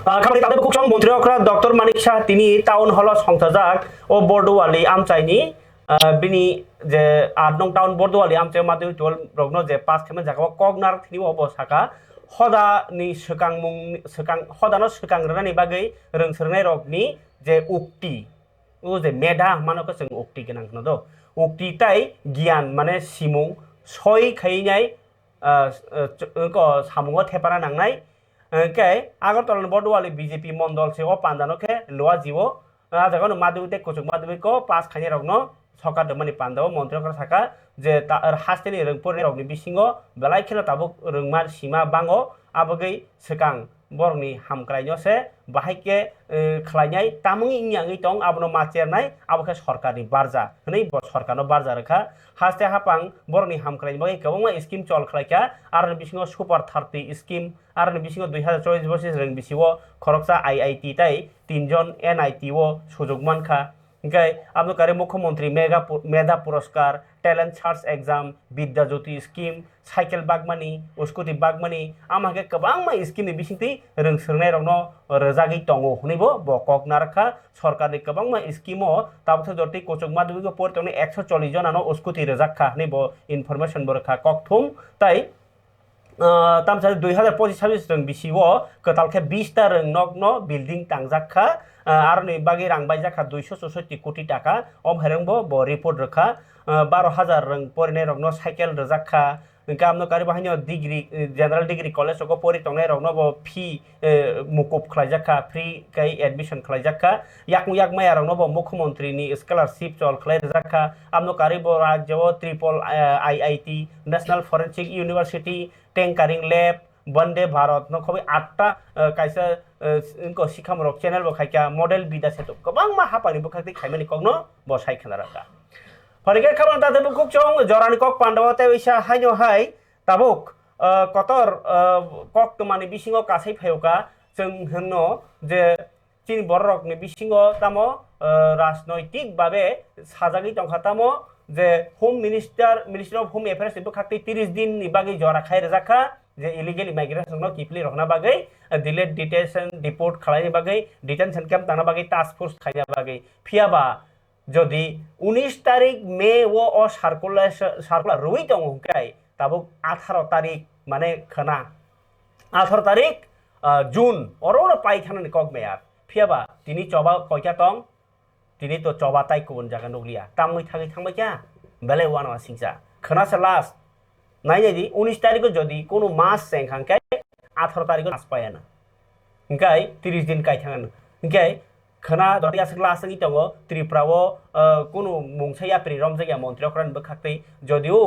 খাবারনি তাদের কুকসং মন্ত্রী ডক্টর মানিক শাহ তিনি টাউন হল সংথাজাক ও বর্ডোয়ালি আমচাইনি बिनि जे 8 नं टाउन बर्दवाली आमचे माध्यमिक टुवेल्भ रगनो जे पास खेमे जागा कगनार थिनि अबसाका हदानि हदानो सोकांग्रानि बागै रोंसोरनाय रगनि जे उक्ति ओ जे मेधा मानोखौ जों उक्ति गोनां होनो दो उक्ति ताइ गियान माने सिमुं सय खैनाय सामुङाव थेपाना नांनाय के आगरतला बर्दवाली बीजेपी मंडल से ओ पान्दानोखे लोआ जिवो आजागानो माध्यमिक कोचुक माध्यमिक को पास खाइनाय रगनो सरकार दमानि पान्दाव मन्त्रिफोरा थाका जे हास्टेलनि रोंफोरनि रगनि बिसिङाव बेलाय खेला ताबुक रोंमार सीमा बाङो आबगै सोकां बरनि हामक्रायनोसे बाहायके खलायनाय तामुंनि इंयाङै दं आबनो माचेरनाय आबोखे सरकारनि बारजा हनै सरकारनो बारजा रखा हास्ते हापां बरनि हामक्रायनि बागै गोबां स्किम चल खलायका आरो बिसिङाव सुपार 30 स्किम आरो बिसिङाव 2024 बोसोर रों बिसिङाव खरकसा आईआईटी ताइ 3 जन एनआईटी ओ सुजुग मानखा ओंखाय आबनो कारे मुख्यमंत्री मेधा पुरस्कार टैलेंट सार्च एग्जाम विद्या ज्योति स्कीम साइकेल बागमानी स्कूटी बागमानी आमागे गोबां मा स्कीम नि बिसिंति रोंसोरनाय रनो रजागै दङो हनैबो बकक नारखा सरकारनि गोबां मा स्कीमो ताबथ जति कोचुक माध्यमिक पढ़तने 140 जनानो स्कूटी रजाखा हनैबो इनफरमेशन बरखा ककथुम ताइ तामसा 2025 रों बिसिओ कतालखे 20 ता रों नगनो बिल्डिं तांजाखा आरो नै बागै रां बायजाखा 264 कोटी टाका अमहेरंबो ब रिपोर्ट रखा 12,000 रों परिनाय रगनो साइकेल रजाखा गामनो कारि बाहायनो डिग्री जनरल डिग्री कॉलेज को परि तंनाय रगनो ब फी मुकुब खलायजाखा फ्री कै एडमिशन खलायजाखा याक माया रगनो ब मुख्यमंत्रीनि स्कॉलरशिप चल खलायजाखा आमनो कारि ब राज्य triple IIT national forensic university tinkering lab Vande Bharat नखबै 8टा कायसा इनको सिखामरक चैनल बखायका मॉडल बिदा सेट गोबां मा हापानि बखायति खायमानि कगनो बसाय खनाराका फरिगे खाबन ताते बुकुक चों जरानि कक पांडवते वैसा हायनो हाय ताबुक कतर कक तमानि बिसिङो कासै फायका जों होनो जे चिन बररकनि बिसिङो तामो राजनैतिक भाबे साजागै दंखा तामो जे home minister of home affairs बखायति 30 दिन नि बागै जरा खाय रजाखा जे इलीगल इमिग्रेशन नो किपली रखना बागै डिलेट डिटेशन डिपोर्ट खालायनि बागै डिटेंशन कैंप ताना बागै टास्क फोर्स खायना बागै फियाबा जदि 19 तारिख मे वो सार्कुलार रुई दं हुंकाय ताबो 18 तारिख माने खना 18 तारिख जून अरोर पाइखानानि कगमेया फियाबा तिनि चबा कयका दं तिनि तो चबा ताइ गुबुन जागा नगलिया तामै थागै थांबाय क्या बेले वाना सिंसा खनासे लास्ट नायदि 19 तारिख जदि कोनो मास सेंखांकाय 18 तारिख मास पायाना ओंखाय 30 दिन कायथांगान ओंखाय खना जदि आसक लासंगि दङ त्रिपुराओ कोनो मुंसाय आप्रि रमजाया मन्त्रिफोरान बखाखै जदिउ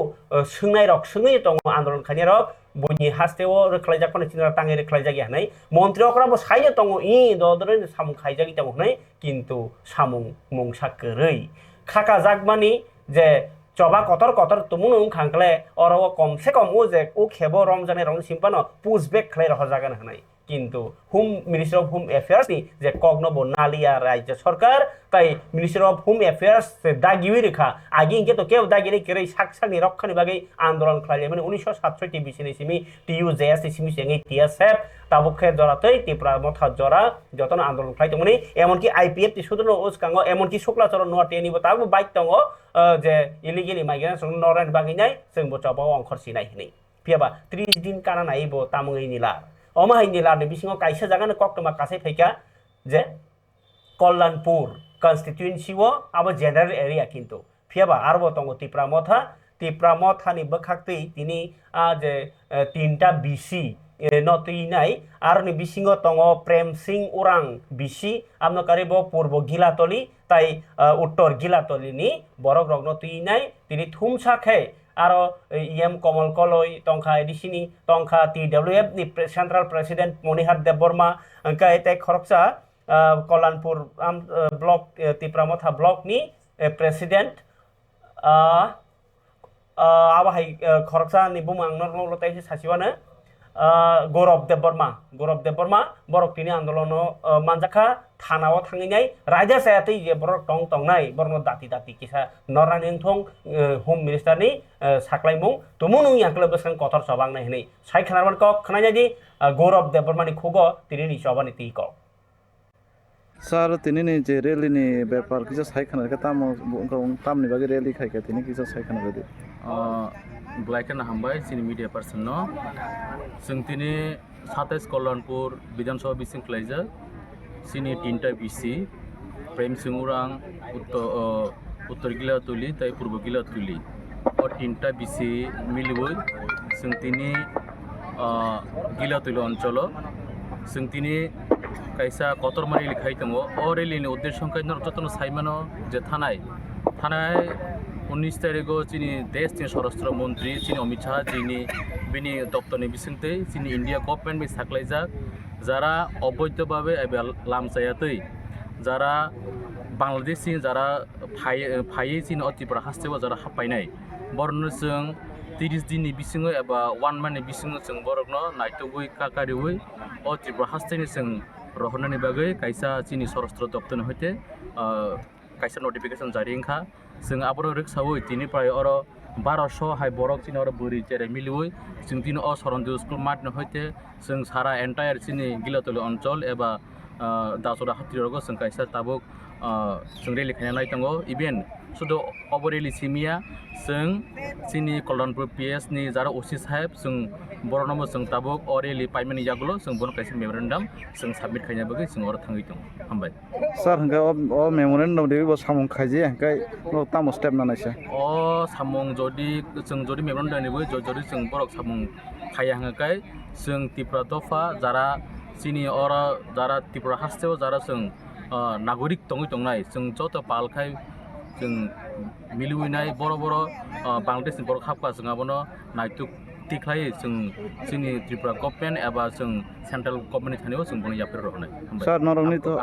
सोंनाय रक सोङै दङ आन्दोलन खानि रक बनि हास्तेओ रखलायजाखने चिनरा ताङै रखलायजागि हानै मन्त्रिफोराबो साइनो दङ इ ददरे सामुं खायजागि दङ हनै किन्तु सामुं मुंसाकरै खाका जागमानि जे चबा कतर तुमुनु खांखले और वो कम से कम वो जे ओ खेबो रमजाने रंग सिम्पानो पुश बैक खले रह जागन हनै किन्तु home minister of home affairs नि जे कगनो बनालिया राज्य सरकार ताइ मिनिस्टर ऑफ होम अफेयर्स से दागिवि रेखा आगि इंके तो केव दागिरि केरै साकसानि रक्षानि बागै आन्दोलन खालाय माने 1967 बिसिनि सिमी टीयूजेएस सिमी सेङै टीएसएफ ताबुखे जरातै तिप्रा मथा जरा जतन आन्दोलन खालाय तमनि एमनकि आईपीएफ ति सुदनो उसकांगो एमनकि सुक्लाचर नटेनि बताबो बाइक दङ जे इलीगल इमिग्रेशन नरेन बागैनाय जों बचाबाव अंखरसिनाय हनै फियाबा 30 दिन काना नायबो तामुङै निला अमाहाय निलानि बिसिङाव कायसा जागानो कक्टमा कासै फैका जे कल्याणपुर कन्स्टिट्युएन्सीओ आबो जनरल एरिया किन्तु फियाबा आरबो दङ तिप्रा मथानि बखाक्तै तिनि जे 3टा बिसि नतैनाय आरनि बिसिङाव दङ प्रेम सिंह उरां बिसि आमनो कारिबो पूर्व गिलातली ताइ उत्तर गिलातलिनि बरक रगनो तैनाय तिनि थुमसाखै आरो एम कमल कलय टंका एडिसिनी टंका टीडब्ल्यूएफ नि सेंट्रल प्रेसिडेंट मणिहार देबबर्मा अंका एते खरकसा कल्याणपुर ब्लक त्रिपुरा मथा ब्लक नि प्रेसिडेंट आबाहाय खरकसा नि बुमां नरनल ताइसे सासिवानो गौरव देबबर्मा बरक तिनि आंदोलन मानजाखा थानाव थांनाय राजा सायातै जे बरक टं टंनाय बरनो दाति किसा नरानिंथं होम मिनिस्टार नि साख्लायमुं तुमुनु याकले बसं कथर सबांनाय हनै साइ खनारमान क खनायादि गौरव देबबर्मा नि खुगो तिनि नि सबानि तिक सर तिनी नि जे रैली नि व्यापार किसा साइ खनार का तामनि बागे रैली खायका तिनी किसा साइ खनार दे ब्लैकन हामबाय सिनी मीडिया पर्सन नो जों दिनै 27 कल्याणपुर विधानसभा बिसिं खालायजा सिनी 3टा बिसि प्रेम सिंगुरां उत्तर गिला तुली ताई पूर्व गिला तुली और 3टा बिसि मिलिबो जों दिनै गिला तुली अंचल जों दिनै कायसा कतरमारि लिखाय दङ और रेलिनि उद्देश्य संखायनो जतन साइमानो जे थानाय 19 तारिखो चीनी देश नि स्वराष्ट्र मंत्री चीनी अमित शाह चीनी बिनी दप्तर नि बिसिंगते चीनी इंडिया गवर्नमेंट में साख्लायजाक जारा अवैधभावे एबा लामचायातै जारा बांग्लादेश नि जारा फायै चीनी अतिप्रा हास्तेबा जारा हापायनाय बरनो जों 30 दिन नि बिसिङो एबा 1 मान नि बिसिङो जों बरकनो नायतोबै काकारिवै अतिप्रा हास्तेनि जों रहननि बागै कायसा चीनी स्वराष्ट्र दप्तर हते कायसा नोटिफिकेशन जारी इंखा जों आबरो रिक्सावै तिनिफ्राय अर 1200 हाय बरक चिन अर बोरि जेरै मिलुवै जों दिन अ सरन्जु स्कुल माटनो हयते जों सारा एन्टायर चिनि गिलातल अञ्चल एबा दासरा हातिरगो जों कायसा ताबुक जों रेलि खायनाय दंगो इभेन सुदो अबरेलि सिमिया जों चिनि कल्याणपुर पीएस नि जारा ओसी साहेब जों बरनमो जों ताबुक अरेलि पाइमेनि यागलो जों बन कायसा मेमोरेन्डाम जों साबमिट खायनाय बागै जों अर थाङै दं हामबाय सर हंगा ओ मेमोरेन्डाम दे बो सामं खायजे हंगाय नो तामो स्टेप नानायसा अ सामं जदि मेमोरेन्डाम निबो जदि जों बरक सामं खाया हंगाय जों त्रिपुरा दफा जारा चिनि अर जारा त्रिपुरा हास्तेव जारा जों नागरिक दंनाय जों जत पालखाय जों मिलुइनाय बर बांलादेशनि बर खापका जों आबनो नायतुक तिख्लाय जों जोंनि त्रिपुरा गभर्नमेन्ट एबा जों सेन्ट्रेल गभर्नमेन्ट थानायाव जों बनो याफोर रहनाय सर नरंनि तो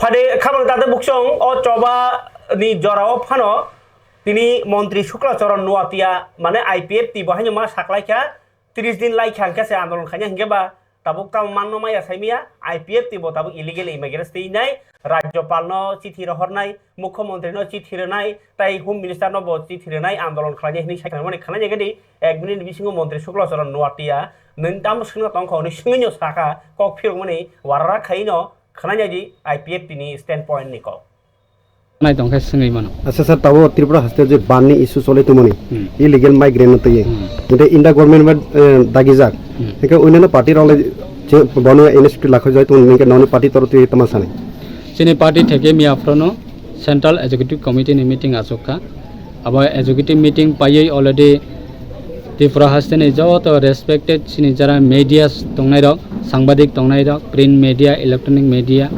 फादे खामां दादे बुकसं ओ चबा नि जराव फानो तिनी मंत्री शुक्लाचरण नुवातिया माने आईपीएफ ति बहाय मा साखलायखा 30 दिन लायखा से आंदोलन खायना हिंगेबा ताबुक ता माननो माया साइमिया आईपीएफ ति ताबुक इलीगल इमिग्रेशन तिनाय राज्यपालनो चिठी रहरनाय मुख्यमंत्रीनो चिठी रनाय ताई होम मिनिस्टारनो बो चिठी रनाय आंदोलन खालायनाय हिनि सायखाना माने खालायनाय गदि 1 मिनिट बिसिङो मंत्री शुक्लाचरण नुवातिया नोंताम सिङो तंखौ नि सिङैनो साखा कक फिरग माने वाररा खायनो खानायदि आईपीएफ नि स्टैंड पॉइंट निको नाय दंखाय सिङै मानो अच्छा सर ताबो त्रिपुरा हस्ते जे बाननि इशू चले तुमनि इलीगल माइग्रेंट तये इनते इंडा गवर्नमेंट में दागी जाक एके उन्नन पार्टी रले जे बनो एनएसपी लाखो जाय तुम निके नौनि पार्टी तरत तमासाने सिने पार्टी थेके मियाफ्रनो सेंट्रल एग्जीक्यूटिव कमिटी नि मीटिंग आसोका अब एग्जीक्यूटिव मीटिंग पायै अलरेडी त्रिपुरा हस्ते ने जत रेस्पेक्टेड सिनि जरा मीडिया दंनाय रक सांबादिक दंनाय रक प्रिंट मीडिया इलेक्ट्रॉनिक मीडिया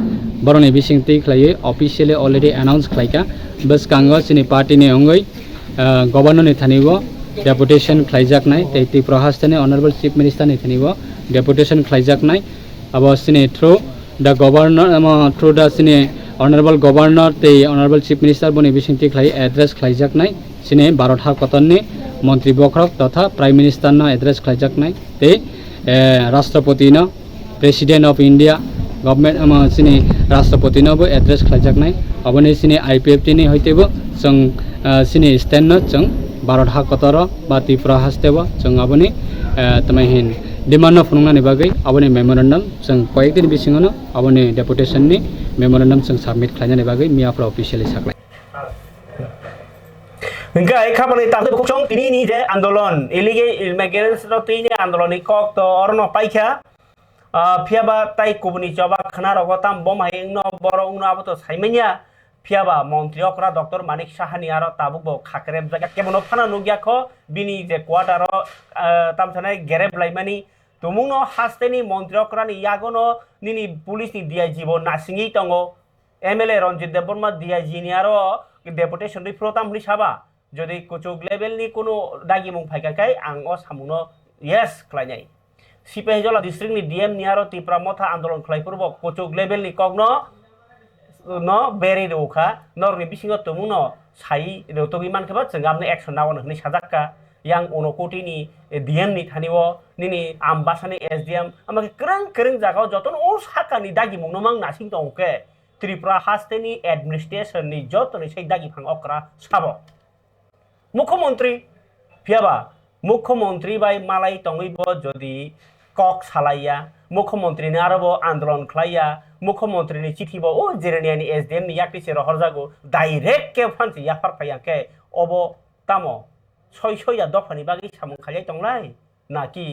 बरने बिसिंगति खलायै ऑफिशियली ऑलरेडी अनाउंस खलायका बस कांगो सिनि पार्टी ने अंगै गवर्नर ने थानिगो डेपुटेशन खलायजाकनाय त्रिपुरा हस्ते ने ऑनरेबल चीफ मिनिस्टर ने थानिगो डेपुटेशन खलायजाकनाय अब सिनि through the governor through the सिनि ऑनरेबल गवर्नर ते ऑनरेबल चीफ मिनिस्टर बने बिसिंगति खलायै एड्रेस खलायजाकनाय सिनि भारत हाकतननि मंत्री बख्रक तथा प्राइम मिनिस्टर न एड्रेस खलायजाकनाय ते राष्ट्रपति न प्रेसिडेंट ऑफ इंडिया गवर्नमेंट सिनि राष्ट्रपति नबो एड्रेस खलायजाकनाय अबने सिनि आईपीएफ नि हयतेबो जों सिनि स्टैंड न जों भारत हाकतर बा त्रिपुरा हस्तेबो जों अबने तमाहिन डिमांड फुंनानि बागै अबने मेमोरेंडम जों कयेक दिन बिसिङनो अबने डेपुटेशन नि मेमोरेंडम जों सबमिट खालायनानि बागै मियाफ्रा ऑफिशियली साखलाय हिंगाय खामानि ताबे बुकसं तिनि नि जे आंदोलन इलीगल इमिग्रेशन तिनि आंदोलन नि कक तो अरनो पाइखा फियाबा ताई कुबनि जबा खना रगताम बम हायनो बरंनो आबो तो साइमेनिया फियाबा मंत्री अकरा डॉक्टर मानिक साहानी आरो ताबुक खाकरेब जागा केबनो फाना नुगियाखो बिनी जे क्वार्टार तामसानाय गेरेब लाइमानी तुमुनो हास्तेनी मंत्री अकरानी यागनो निनी पुलिस नि डीआईजी बो नासिंगी तंगो एमएलए रंजित देबबर्मा डीआईजी नि आरो डेपुटेशन नि प्रताम हिसाबा जदि कुचुक लेवल नि कोनो दागी मुं फाइकाकाय आं अ सामुनो यस क्लाइनाय सिपेजला डिस्ट्रिक्ट नि डीएम नि आरो तिप्रा मथा आंदोलन खलाइफोरबो कुचुक लेवल नि कगनो no beri roka nor ni bisingo tumuno sai rotogi mankeba jengam action nawon hni sajaka yang ono koti ni DM ni thaniwo nini ambasani SDM amake kereng jagao joton o saka ni dagi mungno mang nasing tongke Tripura haste ni administration ni joton ni sei dagi phang okra sabo মুখ্যমন্ত্রী फियाबा मुख्यमंत्री bai malai tongibo jodi kok salaiya मुख्यमंत्री ni arobo आंदोलन खलाइया मुख्यमंत्री नि चिठी बो ओ जिरेनियानि SDM नि याकि से रहरजागो डाइरेक्ट के फानसि याफार फायाके अबो तामो सय दफानि बागै सामुं खालाय तंलाय नाकि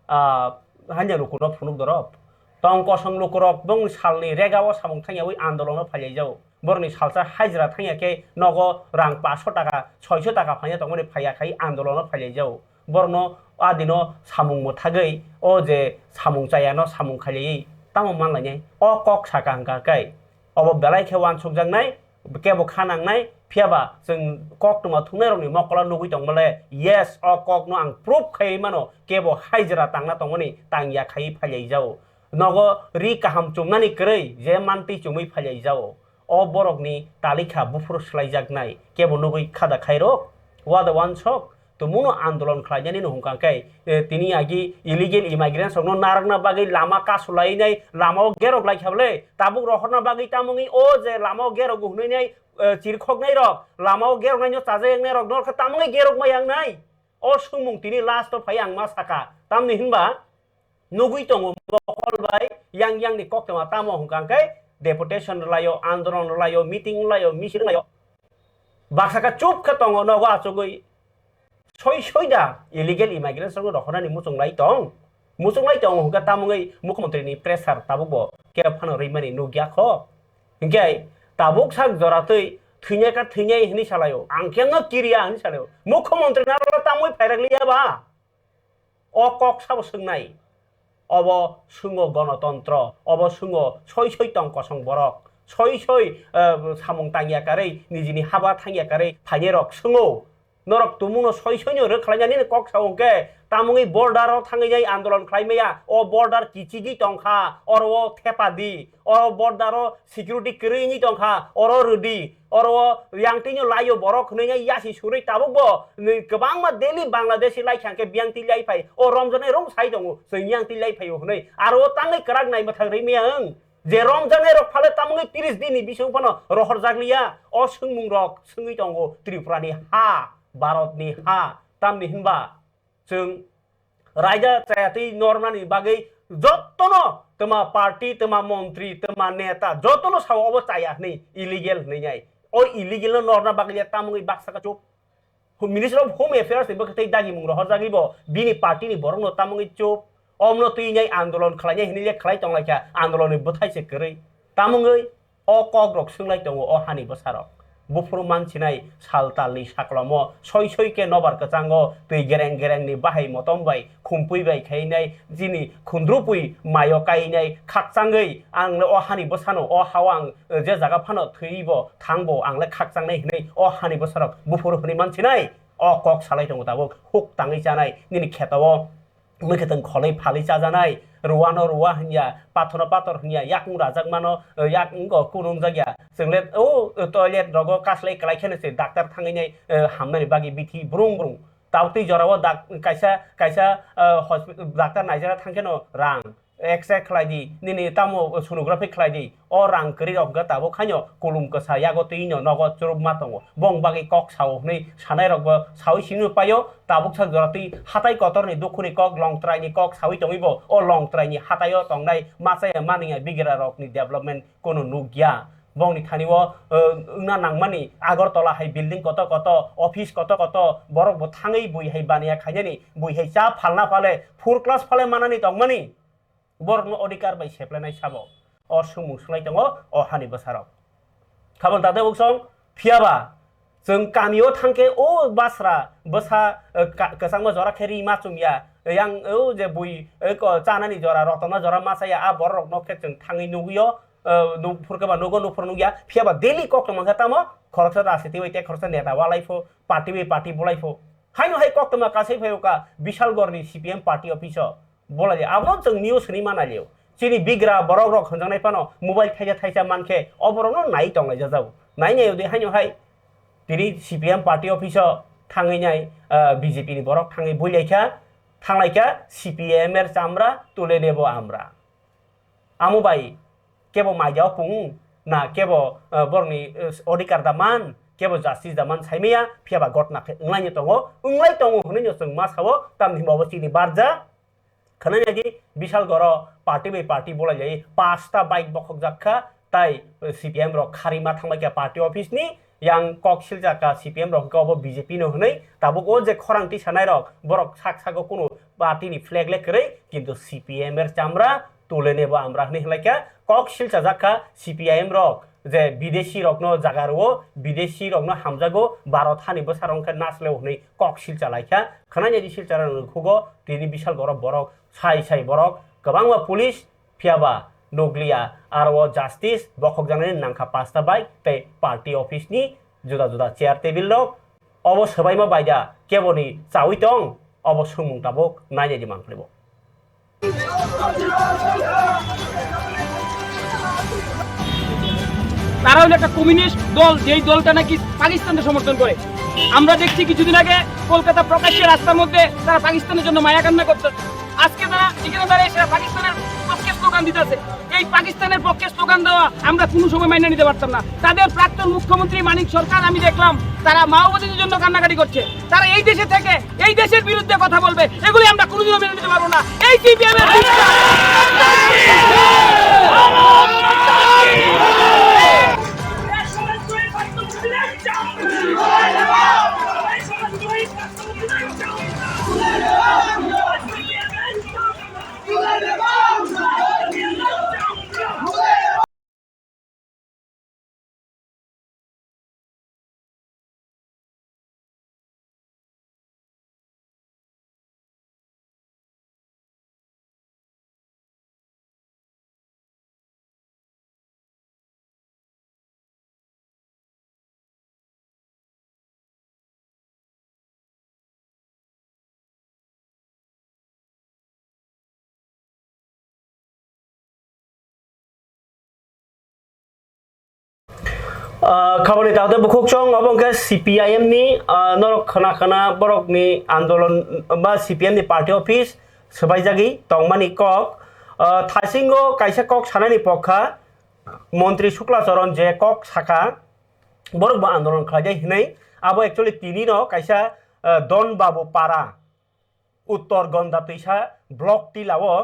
हान्या लुकुनो फुनुक दरब तंक संलुकुरक बं सालनि रेगाव सामुं थांयावै आंदोलन फायाय जाव बरनि सालसा हाजिरा थांयाके नगो रां 500 टाका 600 टाका फाया तंगनि फायाखाय आंदोलन फायाय जाव बरनो आदिनो सामुं मथागै ओ जे सामुं जायानो सामुं खालाय तामो मानलायनाय अ कक साका हंगाकाय अब बेलाय खेवान सुगजांनाय केबो खानांनाय फियाबा जों कक तमा थुंनायरनि मकला नुगै दंमले यस अ कक नो आं प्रूफ खाय मानो केबो हाइजरा तांना तंगनि तांया खाय फायलै जाव नगो रि काहाम चुमनानि करै जे मानति चुमै फायलै जाव अ बरकनि तालिखा बुफुर स्लाइजागनाय केबो नुगै खादा खायरो वादा वान सक तो मुनो आंदोलन खालायनायनि हुंकाकाय तिनि आगि इलिगेल इमाइग्रेंट्स नो नारगना बागै लामा कासुलायनाय लामाव गेरक लाइखाबले ताबुक रहरना बागै तामुंनि ओ जे लामाव गेरक गुहनैनाय चिरखगनाय रक लामाव गेरकनायनो चाजेंनाय रक नरखा तामुंनि गेरक मायांनाय ओ सुमुं तिनि लास्ट फाय आं मा साका तामनि हिनबा नुगै दङ मखलबाय yang नि कक्तमा तामो हुंकाकाय डेपुटेशन लायो आंदोलन लायो मीटिंग लायो मिसिं लायो बाक्साका चुप खा दङ नगो आचुगै सयदा इलिगेल इमाइग्रेशन को रखनानि मुचंलाय दं हुगा तामुंगै मुख्यमंत्री नि प्रेसार ताबुबो के फानो रैमानि नुगियाखो हिंगाय ताबुक साक जरातै थैनायका थैनाय हनि सालायो आंखेंनो किरिया हनि सालायो मुख्यमंत्री नारा तामुय फायरागलियाबा अ कक साबो सोंनाय अब सुंगो गणतंत्र अब सुंगो सय तंक संबरक सय सामुं तांगियाकारै निजिनि हाबा थांगियाकारै फायरक सुंगो नरक तुमुनो सयसयनो रो खालायनानै कक सावंके तामुंगै बर्डाराव थांगै आंदोलन खालायमाया अ बर्डार किचिगि तंखा अरओ थेपादि अ बर्डाराव सिकिउरिटी करैनि तंखा अर रुदि अर यांतिनो लायो बरक होनैया यासि सुरै ताबुबो गोबां मा डेली बांलादेशी लाइखांके बियांति लाइफाय अ रमजाने रम साइ दङ जोंनि यांति लाइफाय होनै आरो तांगै कराग नायमा थांरैमाया जे रमजाने रक फाले तामुंगै 30 दिननि बिसौफानो रहर जागलिया अ सोंमुं रक सोङै दङ त्रिपुरानि हा भारतनि हा तामनि हिनबा जों रायजा जायातै नरमानि बागै जतनो तमा पार्टी तमा मंत्री तमा नेता जतनो साव अब चाया नै इलिगेल नैयाय ओ इलिगेल नरना बागै तामुंगै बाक्साका चुप मिनिस्टर अफ होम अफेयर्स नि बखतै दागि मुं रहर जागिबो बिनि पार्टी नि बरंनो तामुंगै चुप अमनो तैनाय आंदोलन खालायनाय हिनिले खालाय तंलायखा आंदोलननि बथायसे करै तामुंगै अ कग्रक सोंलाय दङ अ हानि बसारक बुफुर मानसिनाय सालतालनि साकलमो सय के नबार कचांगो दै गेरें नि बाहाय मतमबाय खुमपुइबाय खायनाय जिनि खुन्द्रुपुइ मायो कायनाय खाकचांगै आंनो अ हानि बसानो अ हावां जे जागा फानो थैबो थांबो आंले खाकचांनाय हिनै अ हानि बसारक बुफुर हनि मानसिनाय अ कक सालाय दङ दाबो हुक ताङै जानाय निनि खेताव मैखतन खलै फालै जाजानाय रुवानो रुवा हनिया पाथर हनिया याकुं राजाक मानो याकुं कुरुं जागिया जोंले ओ टयलेट रगो कासलै कलायखेनोसै डाक्टर थाङैनाय हामनानै बागि बिथि ब्रुं तावतै जराव कायसा हस्पिटाल डाक्टर नायजारा थांखेनो रां एक्सरे खलायदि निनि तामो सोनोग्राफि खलायदि अ रां करि रगगा ताबो खायनो कुलुम कसा यागो तैनो नगो चुरुब मातंगो बं बागि कक सावनै सानाय रगबो सावै सिनु पायो ताबुक सा जरातै हाताय कतरनि दुखुनि कक लंत्रायनि कक सावै तंगिबो अ लंत्रायनि हातायो तंनाय मासाय मानिया बिगिरा रकनि डेभलपमेन्ट कोनो नुगिया बंनि थानिवो ना नांमानि आगरतला हाय बिल्डिं कत ऑफिस कत बरक थाङै बुइहाय बानिया खायनानि बुइहाय चा फालना फाले फुर क्लास फाले मानानि तंमानि बरनो अधिकार बाय सेप्लायनाय साबो अ सुमुं सुलाय दङ अ हानि बसाराव खाबन ताते बुसं फियाबा जों कामियो थांके ओ बासरा बसा कसंबा जरा खेरी माचुमिया yang je bui ko chana ni jora rotona jora masaya a borok nokke जों थाङै नुगियो नु फुरकबा नुगो नु फुरनुगिया फियाबा डेली कक मंगातामो खरसा रासिति वैते खरसा नेता वालाइफो पार्टी बे पार्टी बोलाइफो हाइनो हाइ कक्तमा कासै फयोका बिशालगढ़नि CPM पार्टी अफिस बोलाजे आबो जों निउस नि मानालियो चिनि बिग्रा बरक रक खंजानाय पानो मोबाइल थाइजा थाइजा मानखे अबरनो नाइ तंलाय जाजाव नाइनाय दे हाइनो हाइ तिरि CPM पार्टी अफिस थाङैनाय BJP नि बरक थाङै बोलायखा थांलायखा CPM एর চামড়া তুলে নেব আমরা আমুবাই কেবো মাইজাও পুং না কেবো বরনি অধিকার দামান কেবো জাস্টিস দামান সাইমিয়া ফিয়াবা গটনাকে উংলাইনি দङ উংলাই दङ হনैनो जों मा सावो तामनि बावचिनि बारजा खनायादि बिशालगढ़ पार्टी बै पार्टी बोलाय पांचटा बाइक बखक जाखा ताई CPM रक खारिमा थांबायखा पार्टी अफिसनि yang kok siljaka CPM rok ko BJP no hnai tabo o je khorangti sanai rok borok sak sago kuno party ni flag lekrai kintu CPM er chamra tule nebo amra hni hlaika kok silja jaka CPM rok je bideshi rok no jagaro bideshi rok no hamjago bharat hani bosarongka nasle hni kok silja laika khanai ni silja rok khugo tini Bishalghar borok sai sai borok gobangma police phiaba Nagaliya आरो justice बखक जानानै नांखा pasta bike ते party अफिसनि जुदा जुदा chair table रक अब सबाइमा बायदा केबनि चावि दं अब सोमुं ताबक नायनायदि मांख्लेबो তারা হলো একটা কমিউনিস্ট দল যেই দলটা নাকি পাকিস্তানকে সমর্থন করে আমরা দেখছি কিছুদিন আগে কলকাতা প্রকাশ্যে রাস্তার মধ্যে তারা পাকিস্তানের জন্য মায়া কান্না করছে আজকে তারা এখানে দাঁড়িয়ে সেটা পাকিস্তানের পক্ষে স্লোগান দিতেছে এই পাকিস্তানের পক্ষে স্লোগান দেওয়া আমরা কোনো সময় মাইনে নিতে পারতাম না তাদের প্রাক্তন মুখ্যমন্ত্রী মানিক সরকার আমি দেখলাম তারা মাওবাদীদের জন্য কান্নাকাটি করছে তারা এই দেশে থেকে এই দেশের বিরুদ্ধে কথা বলবে এগুলি আমরা কোনোদিনও মেনে নিতে পারবো না এই CPM এর खबरनि तावते बुखुकसं अबंके CPIM नि नरक खना खना बरक नि आंदोलन बा CPM नि पार्टी अफिस सबाइजागि तंगमानि कक थासिंगो काइसा कक सानानि पक्का मंत्री शुक्लाचरण जे कक साखा बरक बा आंदोलन खालाय हिनै आबो एक्चुअली तिनि न काइसा दन बाबू पारा उत्तर गंदा तैसा ब्लक टिलावो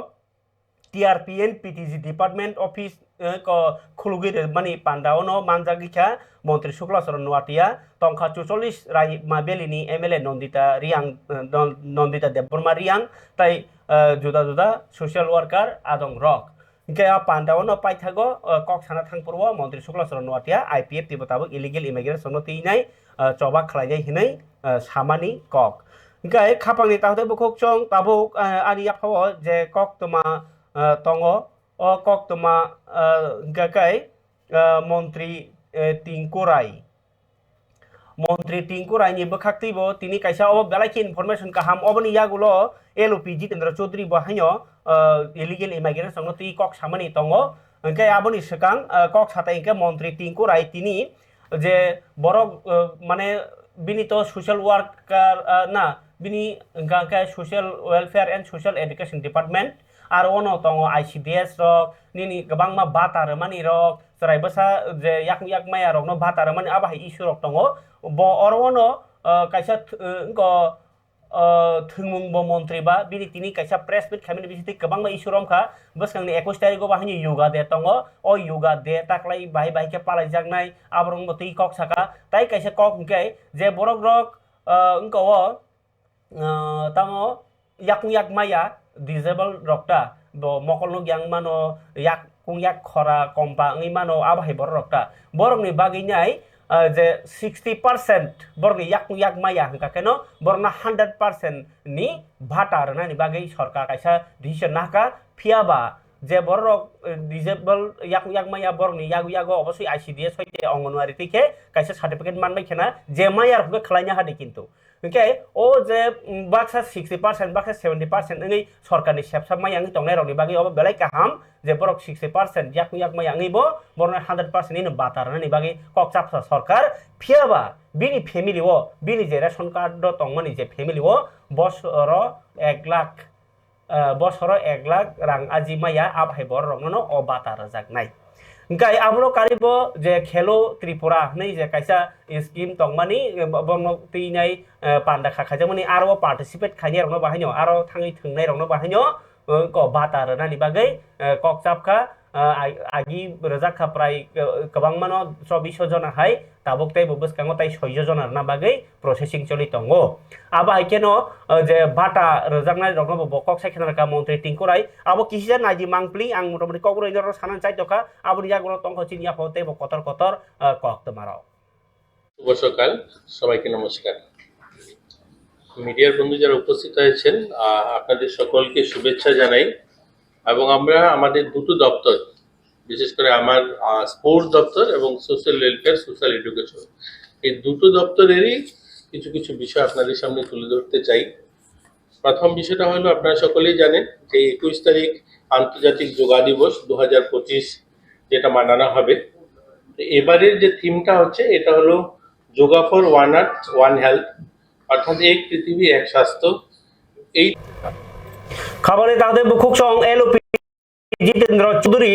TRPN PTG डिपार्टमेंट ऑफिस को खुलुगिर मानी पांडावनो मानजागिखा मंत्री शुक्लाचरण नुवाटिया तंखा 44 राय माबेलिनी MLA नंदिता देबबर्मा रियांग ताई जुदा जुदा सोशल वर्कर आदं रक इनके पांडावनो पाइथागो कक साना थांगपुरवा मंत्री शुक्लाचरण नुवाटिया IPF तिबताबो इलीगल इमिग्रेशन नो तिनाय चबा खलायनाय हिनै सामानि कक इनके खापांनि ताहते बुखुकचं ताबुक आनि याफाव जे कक तमा तंगो o kok tuma gakai Montri Tingkurai ni bekakti bo tini kaisa o belaki information kaham obani yagulo LOPG Tendra Chaudhary bahanyo illegal immigration no ti kok samani tongo engke aboni sekang kok satai engke Montri Tingkurai tini je borok mane bini to social worker na bini gakai social welfare and social education department आरो ono tongo ICDS rok nini gabangma batarmani rok serai basa je yak maya rok no batarmani abahi issue rok tongo bo orono kaisa ko thungmung bo montri ba bini tini kaisa press meet khamini bisiti gabangma issue romkha bosangni 21 tarik go bahini yoga de tongo o yoga de taklai bai ke palai jagnai abrong moti kok saka tai kaisa kok ngkai je borok rok ngko tamo yak maya disable rokta bo mokolno gyang mano yak kungyak khora kompa ngi mano abai borokta borokni baginai je 60% borni yak maya hangka keno borna 100% ni bhata rana ni bagai sarkar kaisa decision naka phiaba যে borok disable yak maya borni yago obosoi ICDS hoite anganwadi থেকে কাইসা certificate মানবাই খেনা যে মায়ার হুকে খেলাইনা হাদি কিন্তু ओंखाय ओ जे बाक्सा 60% बाक्सा 70% नोंनि सरकारनि सेबसाब माइ आंनि तंनाय रनि बागै अब बेलाय काहाम जे बरक 60% याक माइ आंनि बो बरना 100% नि बातारनि बागै ककचापसा सरकार फियाबा बिनि फेमिलि ओ बिनि जे रेशन कार्ड द तंमनि जे फेमिलि ओ बसर 1 लाख रां आजि माया आबहाय बर रंनो अ बातार जागनाय ओंखाय आबरो कारिबो जे खेलो त्रिपुरा नै जे कायसा स्कीम तंमानि बमनो तैनाय पान्दा खाखाजमनि आरो पार्टिसिपेट खायनि रंनो बाहायनो आरो थाङै थंनाय रंनो बाहायनो क बातार नानि बागै ककचापखा आगि रजाखा प्राय गोबां मानो 24 जना हाय ताबुकताय बबसकांगो ताय 6 जना ना बागै प्रोसेसिंग चलि तंगो आबा हायकेनो जे बाटा रजांनाय रंनो बकक सायखनारका मन्त्रि टिंकुराय आबो किसिजा नायदि मांप्ली आं मोटामोटी कबरो इनर सानान चाइतका आबुनि जागरो तंख चिनिया फते कतर कक्त माराव শুভ সকাল সবাইকে নমস্কার মিডিয়ার বন্ধু যারা উপস্থিত হয়েছেন আপনাদের সকলকে শুভেচ্ছা জানাই এবং আমরা আমাদের দুটো দপ্তর বিশেষ করে আমার স্পোর্টস দপ্তর এবং সোশ্যাল ওয়েলফেয়ার সোশ্যাল এডুকেশন এই দুটো দপ্তরেরই কিছু কিছু বিষয় আপনাদের সামনে তুলে ধরতে চাই প্রথম বিষয়টা হলো আপনারা সকলেই জানেন যে 21 তারিখ আন্তর্জাতিক যোগা দিবস 2025 যেটা মানানো হবে এবারের যে থিমটা হচ্ছে এটা হলো yoga for one earth one health অর্থাৎ এক পৃথিবী এক স্বাস্থ্য এই খবরে তাদের বুকুক সং LOP Jitendra Chowdhury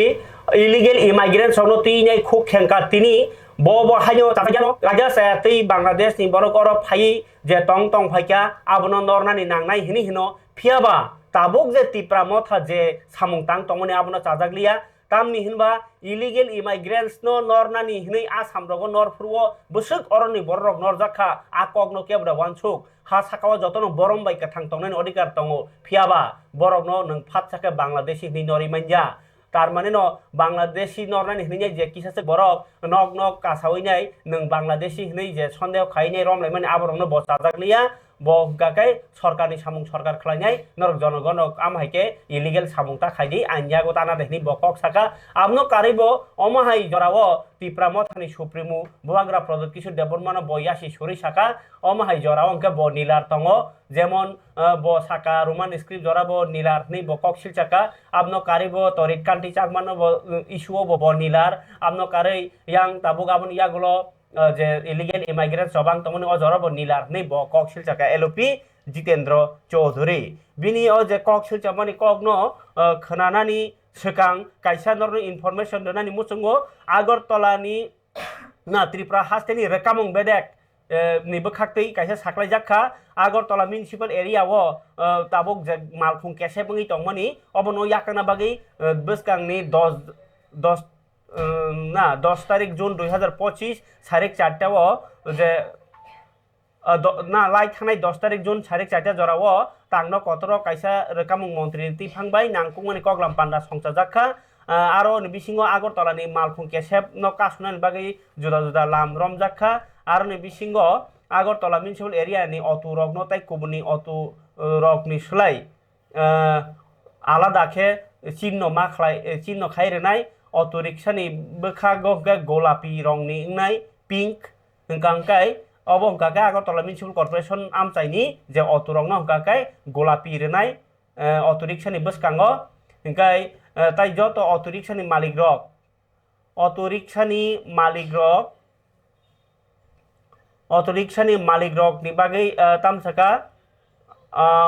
illegal immigrant সং তিনাই খুক খেংকা তিনি bo hayo tafagyano raja saya tei Bangladesh ni borok oro phai je tong phaika abono norna ni nangnai hini hino phiaba tabuk je tipra motha je samung tang tongoni abono chajaglia tamni hinba illegal immigrants no norna ni hinai asam rogo norfruo busuk oroni borok norjakha akogno kebra wansuk ha sakawa jotono borom bai kathang tongnani odikar tongo phiaba borok no nang phat saka Bangladeshi ni nori manja তার মানে ন বাংলাদেশি নরনানি হইনি যে কিসাসে বরক knock কাসাউইনাই নং বাংলাদেশি হইনি যে সন্দেহ খাইনাই রমলাই মানে আবরংनो বসাজাগলিয়া বগাকাই সরকারনি সামুং সরকার খলাইনাই নরক জনগণ আমহাইকে ইলিগেল সামুংতা খাইদি আইনজাগো তানা দেখনি বকক সাকা আমনো কারিবো অমহাই জরাও তিপ্রা মথানি সুপ্রিমো বুয়াগ্রা প্রদত কিছু দেবরমানো বয়াসি সরি সাকা অমহাই জরাও অঙ্কে ব নীলার তঙ্গ যেমন ব সাকা রোমান স্ক্রিপ্ট জরাবো নীলার নেই বকক শিলচাকা আমনো কারিবো তরিক কান্টি চাকমানো ইস্যুও ব নীলার আমনো কারি ইয়াং তাবুক আবন ইয়াগুলো যে ইলিগেল ইমাইগ্রেন্ট সবাং তমনি অজরব নীলার নেই ব কক শিলচাকা এলওপি জিতেন্দ্র চৌধুরী বিনি অ যে কক শিলচামানি ককনো খনানানি সেকাং কাইসা নরনো ইনফরমেশন দনানি মুচুঙ্গো আগরতলানি না Tripura হাস্তেনি রেকামং বেদেক ni bokhaktei kaisa saklaijakha Agartala municipal area o tabuk je malkhung kese bungi tongmani obono yakana bagi beskangni 10 তারিখ জুন 2025 সারেক 4টা ও যে না লাইক থানাই 10 তারিখ জুন সারেক 4টা জরাও তাংনো কতর কাইসা রেকামং মন্ত্রী তিফাংবাই নাংকুংমানি কগলাম পান্ডা সংসা জাখা আরো বিসিংও আগরতলানি মালখুং কেসেব ন কাসুনানি বাগै जुदा जुदा लाम रमजाखा आरो नि बिसिंगो আগরতলা মিউনিসিপাল एरिया नि अतु रगनो ताइ कुबुनि अतु रगनि सुलाय आलादाखे चिन्ह माखलाय चिन्ह खायरेनाय अटो रिक्सानि बोखा गलापि रंनि नाय पिंक हंकांकाय अब हंकाकाय আগরতলা মিউনিসিপাल कॉर्पोरेशन आमचाइनि जे अटो रंनो हंकाकाय गलापि रेनाय अटो रिक्सानि बसकांगो हंकाय ताइ जत अटो रिक्सानि मालिक रक अटो रिक्सानि मालिक रक नि बागै तामसाका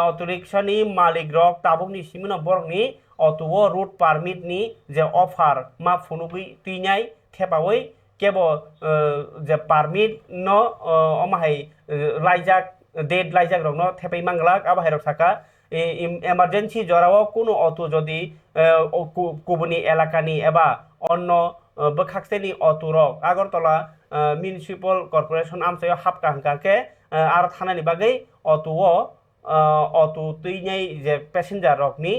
अटो रिक्सानि मालिक रक ताबुकनि सिमनो बरकनि अटो रूट पारमिट नि जे अफार मा फुनुगै तुइनाय थेपावै केबो जे पारमिट न अमाहाय लाइजाक डेट लाइजाक रकनो थेपाय मांगलाक आबाहाय रक साका इमार्जेंसी जराव कोनो अटो जदि कुबुनि एलाकानि एबा अन्न बखाक्सेनि अटो रक আগরতলা মিউনিসিপাল কর্পোরেশন আমসায় হাপকা হাंकाके আর থানানি বাগै अटो तुइनाय जे पैसेंजार रकनि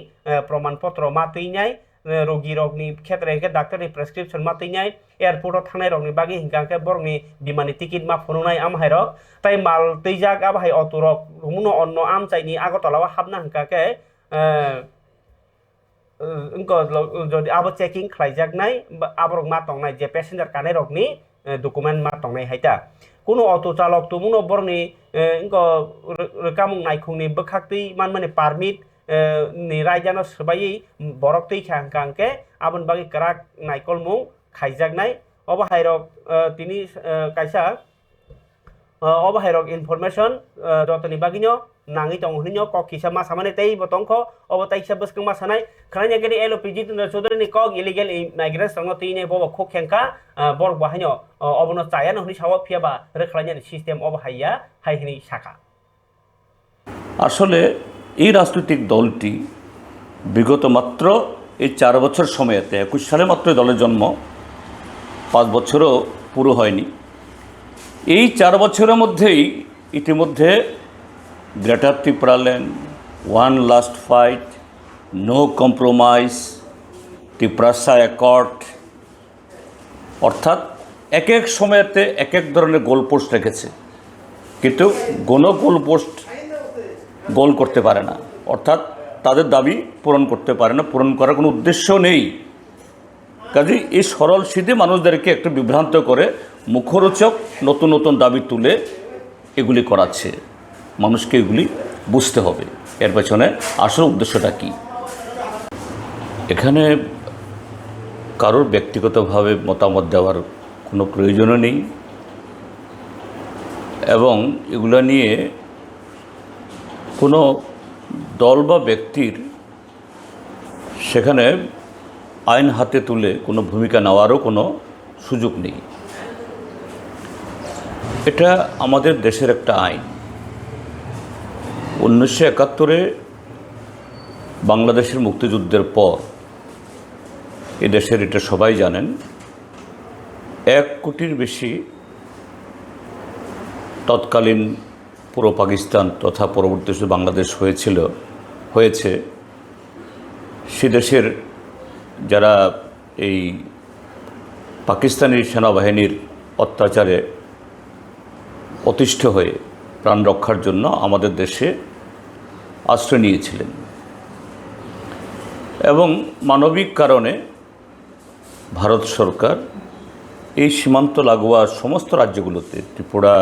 प्रमाणपत्र मा तुइनाय rogi rokni khetre hingke doctor ni prescription ma teinai airport o thangnai rokni bagi hingkake borokni bimani ticket ma phonunai amhai rok tai mal teijak abahai auto rok rumuno onno amchaini agotala o habna hingkake যদি আবো checking খাইজাকনাই আবরক মা টংনাই যে passenger Kanai রকনি document মা টংনাই হাইতা কোনো auto চালক তুমুনো বরনি কামুং নাইখুংনি বখাক্তি মানমানে permit ni raijano sebayi borok tei khangkangke abon bagi kerak naikol mung khaijaknai obo hairok tini kaisa obo hairok information jotoni bagino nangi tong hinyo kok kisa masamane tei botongko obo taisa buskang masanai khranya geni LPG tunda chodri ni kok illegal migrants tong tei ne bobo khok khengka borok bahanyo obono chayano hini sawa phiaba rekhlanya system obo haiya haihini shaka আসলে এই রাজনৈতিক দলটি বিগত মাত্র এই 4 বছর সময়তে 21 সালে মাত্র দলের জন্ম 5 বছরও পুরো হয়নি এই 4 বছরের মধ্যেই ইতিমধ্যে greater Tripuraland one last fight no compromise ত্রিপুরাসা অ্যাকর্ড অর্থাৎ এক এক সময়তে এক এক ধরনের গোলপোস্ট রেখেছে কিন্তু কোনো গোলপোস্ট গোল করতে পারে না অর্থাৎ তাদের দাবি পূরণ করতে পারে না পূরণ করার কোনো উদ্দেশ্য নেই কাজেই এই সরল সিধে মানুষদেরকে একটু বিভ্রান্ত করে মুখরোচক নতুন নতুন দাবি তুলে এগুলি করাচ্ছে মানুষকে এগুলি বুঝতে হবে এর পেছনে আসল উদ্দেশ্যটা কি এখানে কারোর ব্যক্তিগতভাবে মতামত দেওয়ার কোনো প্রয়োজনও নেই এবং এগুলো নিয়ে কোনো দল বা ব্যক্তির সেখানে আইন হাতে তুলে কোনো ভূমিকা নেওয়ারও কোনো সুযোগ নেই এটা আমাদের দেশের একটা আইন 1971-এ বাংলাদেশের মুক্তিযুদ্ধের পর এই দেশের এটা সবাই জানেন 1 কোটির বেশি তৎকালীন পুরো পাকিস্তান তথা পরবর্তী বাংলাদেশ হয়েছে সে দেশের যারা এই পাকিস্তানি সেনাবাহিনীর অত্যাচারে অতিষ্ঠ হয়ে প্রাণ রক্ষার জন্য আমাদের দেশে আশ্রয় নিয়েছিলেন এবং মানবিক কারণে ভারত সরকার এই সীমান্ত লাগোয়া সমস্ত রাজ্যগুলোতে ত্রিপুরা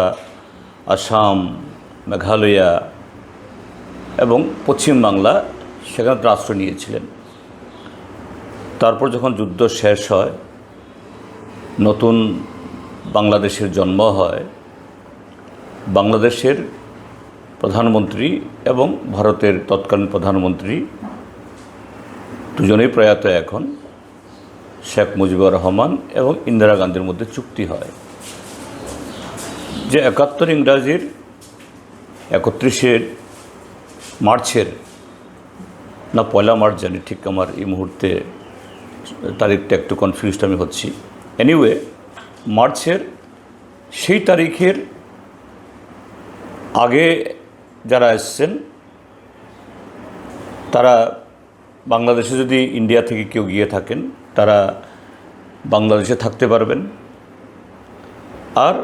আসাম মেঘালয় এবং পশ্চিম বাংলা সেখানে আশ্রয় নিয়েছিলেন তারপর যখন যুদ্ধ শেষ হয় নতুন বাংলাদেশের জন্ম হয় বাংলাদেশের প্রধানমন্ত্রী এবং ভারতের তৎকালীন প্রধানমন্ত্রী দুজনেই প্রয়াত এখন শেখ মুজিবুর রহমান এবং ইন্দিরা গান্ধীর মধ্যে চুক্তি হয় যে 71 ইংরাজির 31 মার্চের না 1 মার্চ জানি ঠিক আমার এই মুহূর্তে তারিখটা একটু কনফিউজড আমি হচ্ছি এনিওয়ে মার্চের সেই তারিখের আগে যারা এসেছেন তারা বাংলাদেশে যদি ইন্ডিয়া থেকে কেউ গিয়ে থাকেন তারা বাংলাদেশে থাকতে পারবেন আর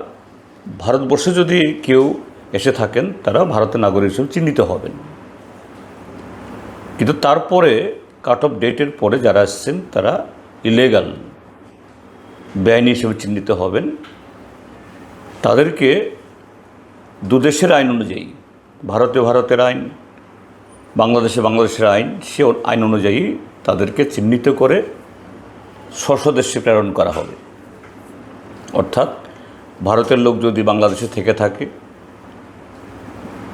ভারতবর্ষে যদি কেউ এসে থাকেন তারা ভারতের নাগরিক হিসেবে চিহ্নিত হবেন কিন্তু তারপরে কাট অফ ডেটের পরে যারা আসছেন তারা ইলিগাল বেআইনি হিসেবে চিহ্নিত হবেন তাদেরকে দুদেশের আইন অনুযায়ী ভারতের আইন বাংলাদেশের আইন সে আইন অনুযায়ী তাদেরকে চিহ্নিত করে স্বদেশে প্রেরণ করা হবে অর্থাৎ ভারতের লোক যদি বাংলাদেশে থেকে থাকে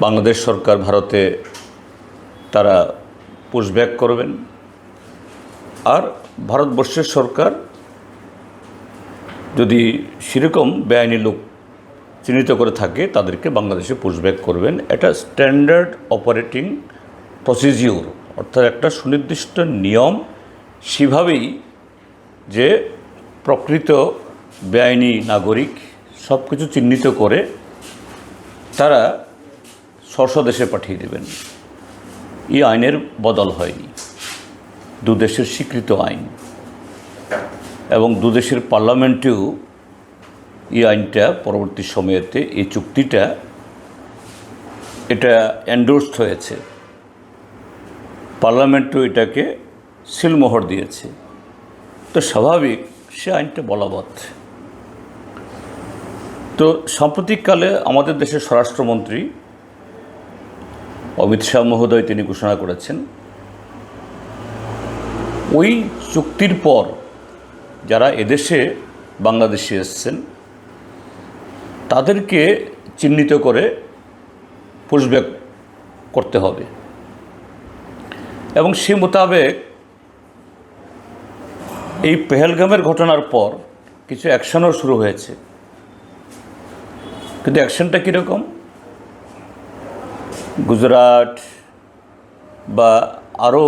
বাংলাদেশ সরকার ভারতে তারা পুশব্যাক করবেন আর ভারতবর্ষের সরকার যদি সেরকম বেআইনি লোক চিহ্নিত করে থাকে তাদেরকে বাংলাদেশে পুশব্যাক করবেন এটা স্ট্যান্ডার্ড অপারেটিং প্রসিজিওর অর্থাৎ একটা সুনির্দিষ্ট নিয়ম সেভাবেই যে প্রকৃত বেআইনি নাগরিক সব কিছু চিহ্নিত করে তারা স্বদেশে পাঠিয়ে দেবেন এই আইনের বদল হয়নি দুদেশের স্বীকৃত আইন এবং দুদেশের পার্লামেন্টেও এই আইনটা পরবর্তী সময়েতে এই চুক্তিটা এটা এন্ডোর্সড হয়েছে, পার্লামেন্টও এটাকে সিলমোহর দিয়েছে। তো স্বাভাবিক সে আইনটা বলবৎ। তো সাম্প্রতিককালে আমাদের দেশের স্বরাষ্ট্রমন্ত্রী অমিত শাহ মহোদয় তিনি ঘোষণা করেছেন ওই চুক্তির পর যারা এদেশে বাংলাদেশে এসছেন তাদেরকে চিহ্নিত করে পুশব্যাক করতে হবে এবং সে মোতাবেক এই পেহেলগামের ঘটনার পর কিছু অ্যাকশনও শুরু হয়েছে। কিন্তু অ্যাকশনটা কীরকম? গুজরাট বা আরও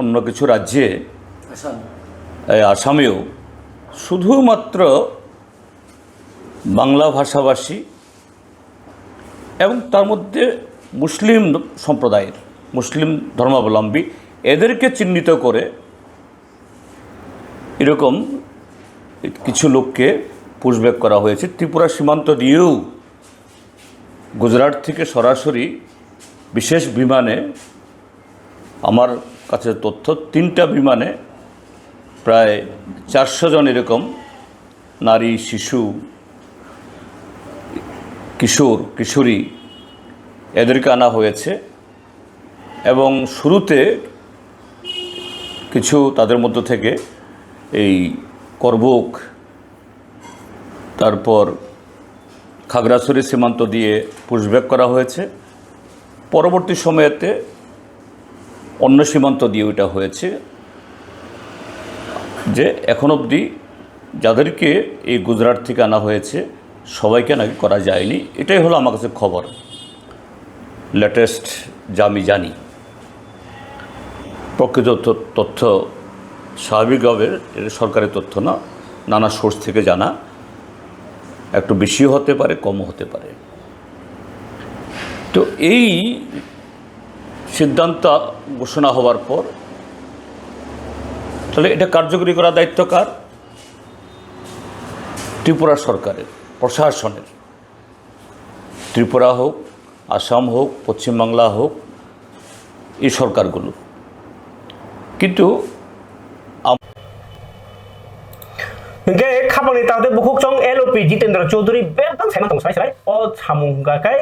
অন্য কিছু রাজ্যে, আসামেও শুধুমাত্র বাংলা ভাষাভাষী এবং তার মধ্যে মুসলিম সম্প্রদায়ের, মুসলিম ধর্মাবলম্বী এদেরকে চিহ্নিত করে এরকম কিছু লোককে পুশব্যাক করা হয়েছে। ত্রিপুরা সীমান্ত দিয়েও গুজরাট থেকে সরাসরি বিশেষ বিমানে, আমার কাছে তথ্য 3টা বিমানে প্রায় 400 জন এরকম নারী, শিশু, কিশোর, কিশোরী এদেরকে আনা হয়েছে এবং শুরুতে কিছু তাদের মধ্য থেকে এই করবুক, তারপর খাগড়াছড়ি সীমান্ত দিয়ে পুশব্যাক করা হয়েছে। পরবর্তী সময়েতে অন্য সীমান্ত দিয়ে ওইটা হয়েছে, যে এখন অবধি যাদেরকে এই গুজরাট থেকে আনা হয়েছে সবাইকে নাকি করা যায়নি। এটাই হলো আমার কাছে খবর, লেটেস্ট যা আমি জানি। প্রকৃত তথ্য স্বাভাবিকভাবে এটা সরকারি তথ্য না, নানা সোর্স থেকে জানা, একটু বেশিও হতে পারে, কমও হতে পারে। তো এই সিদ্ধান্ত ঘোষণা হওয়ার পর তাহলে এটা কার্যকরী করার দায়িত্ব কার? ত্রিপুরা সরকারের, প্রশাসনের। ত্রিপুরা হোক, আসাম হোক, পশ্চিমবাংলা হোক, এই সরকারগুলো। কিন্তু খাপানি তাদের বুকুকচং এলওপি জিতেন্দ্র চৌধুরী বেতন সাইমাতং সাইসাই ও সামুঙ্গাকাই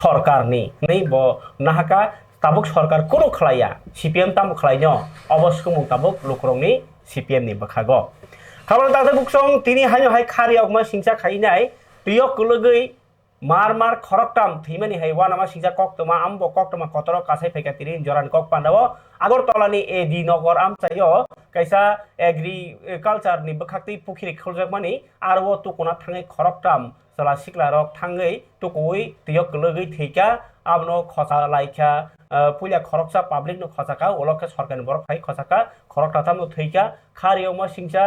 সরকারনি nei bo nahaka tabuk সরকার কোনো খালাইয়া সিপিএম তামু খালাইনো অবশ্য মুং তাবুক লুকরংনি সিপিএম ni bakhago খাপানি তাদের বুকচং তিনি হাইনো high খারিয়াকমা সিংসা খাইনাই tuyok kulugui mar khoroktam thimani hai wanama singsa koktoma ambo koktoma kotoro kasai pheka tirin joran kok pandawo agortolani edi nogor amchayo kaisa agriculture ni bakhakti pukhiri khuljakmani arwo tukuna thangai khoroktam sala siklarok thangai tukui tuyok kulugui theika abno khosa laikha pulia khoroksa public no khosaka olokha sarkar borok phai khosaka khorokta tamno theika kharioma singsa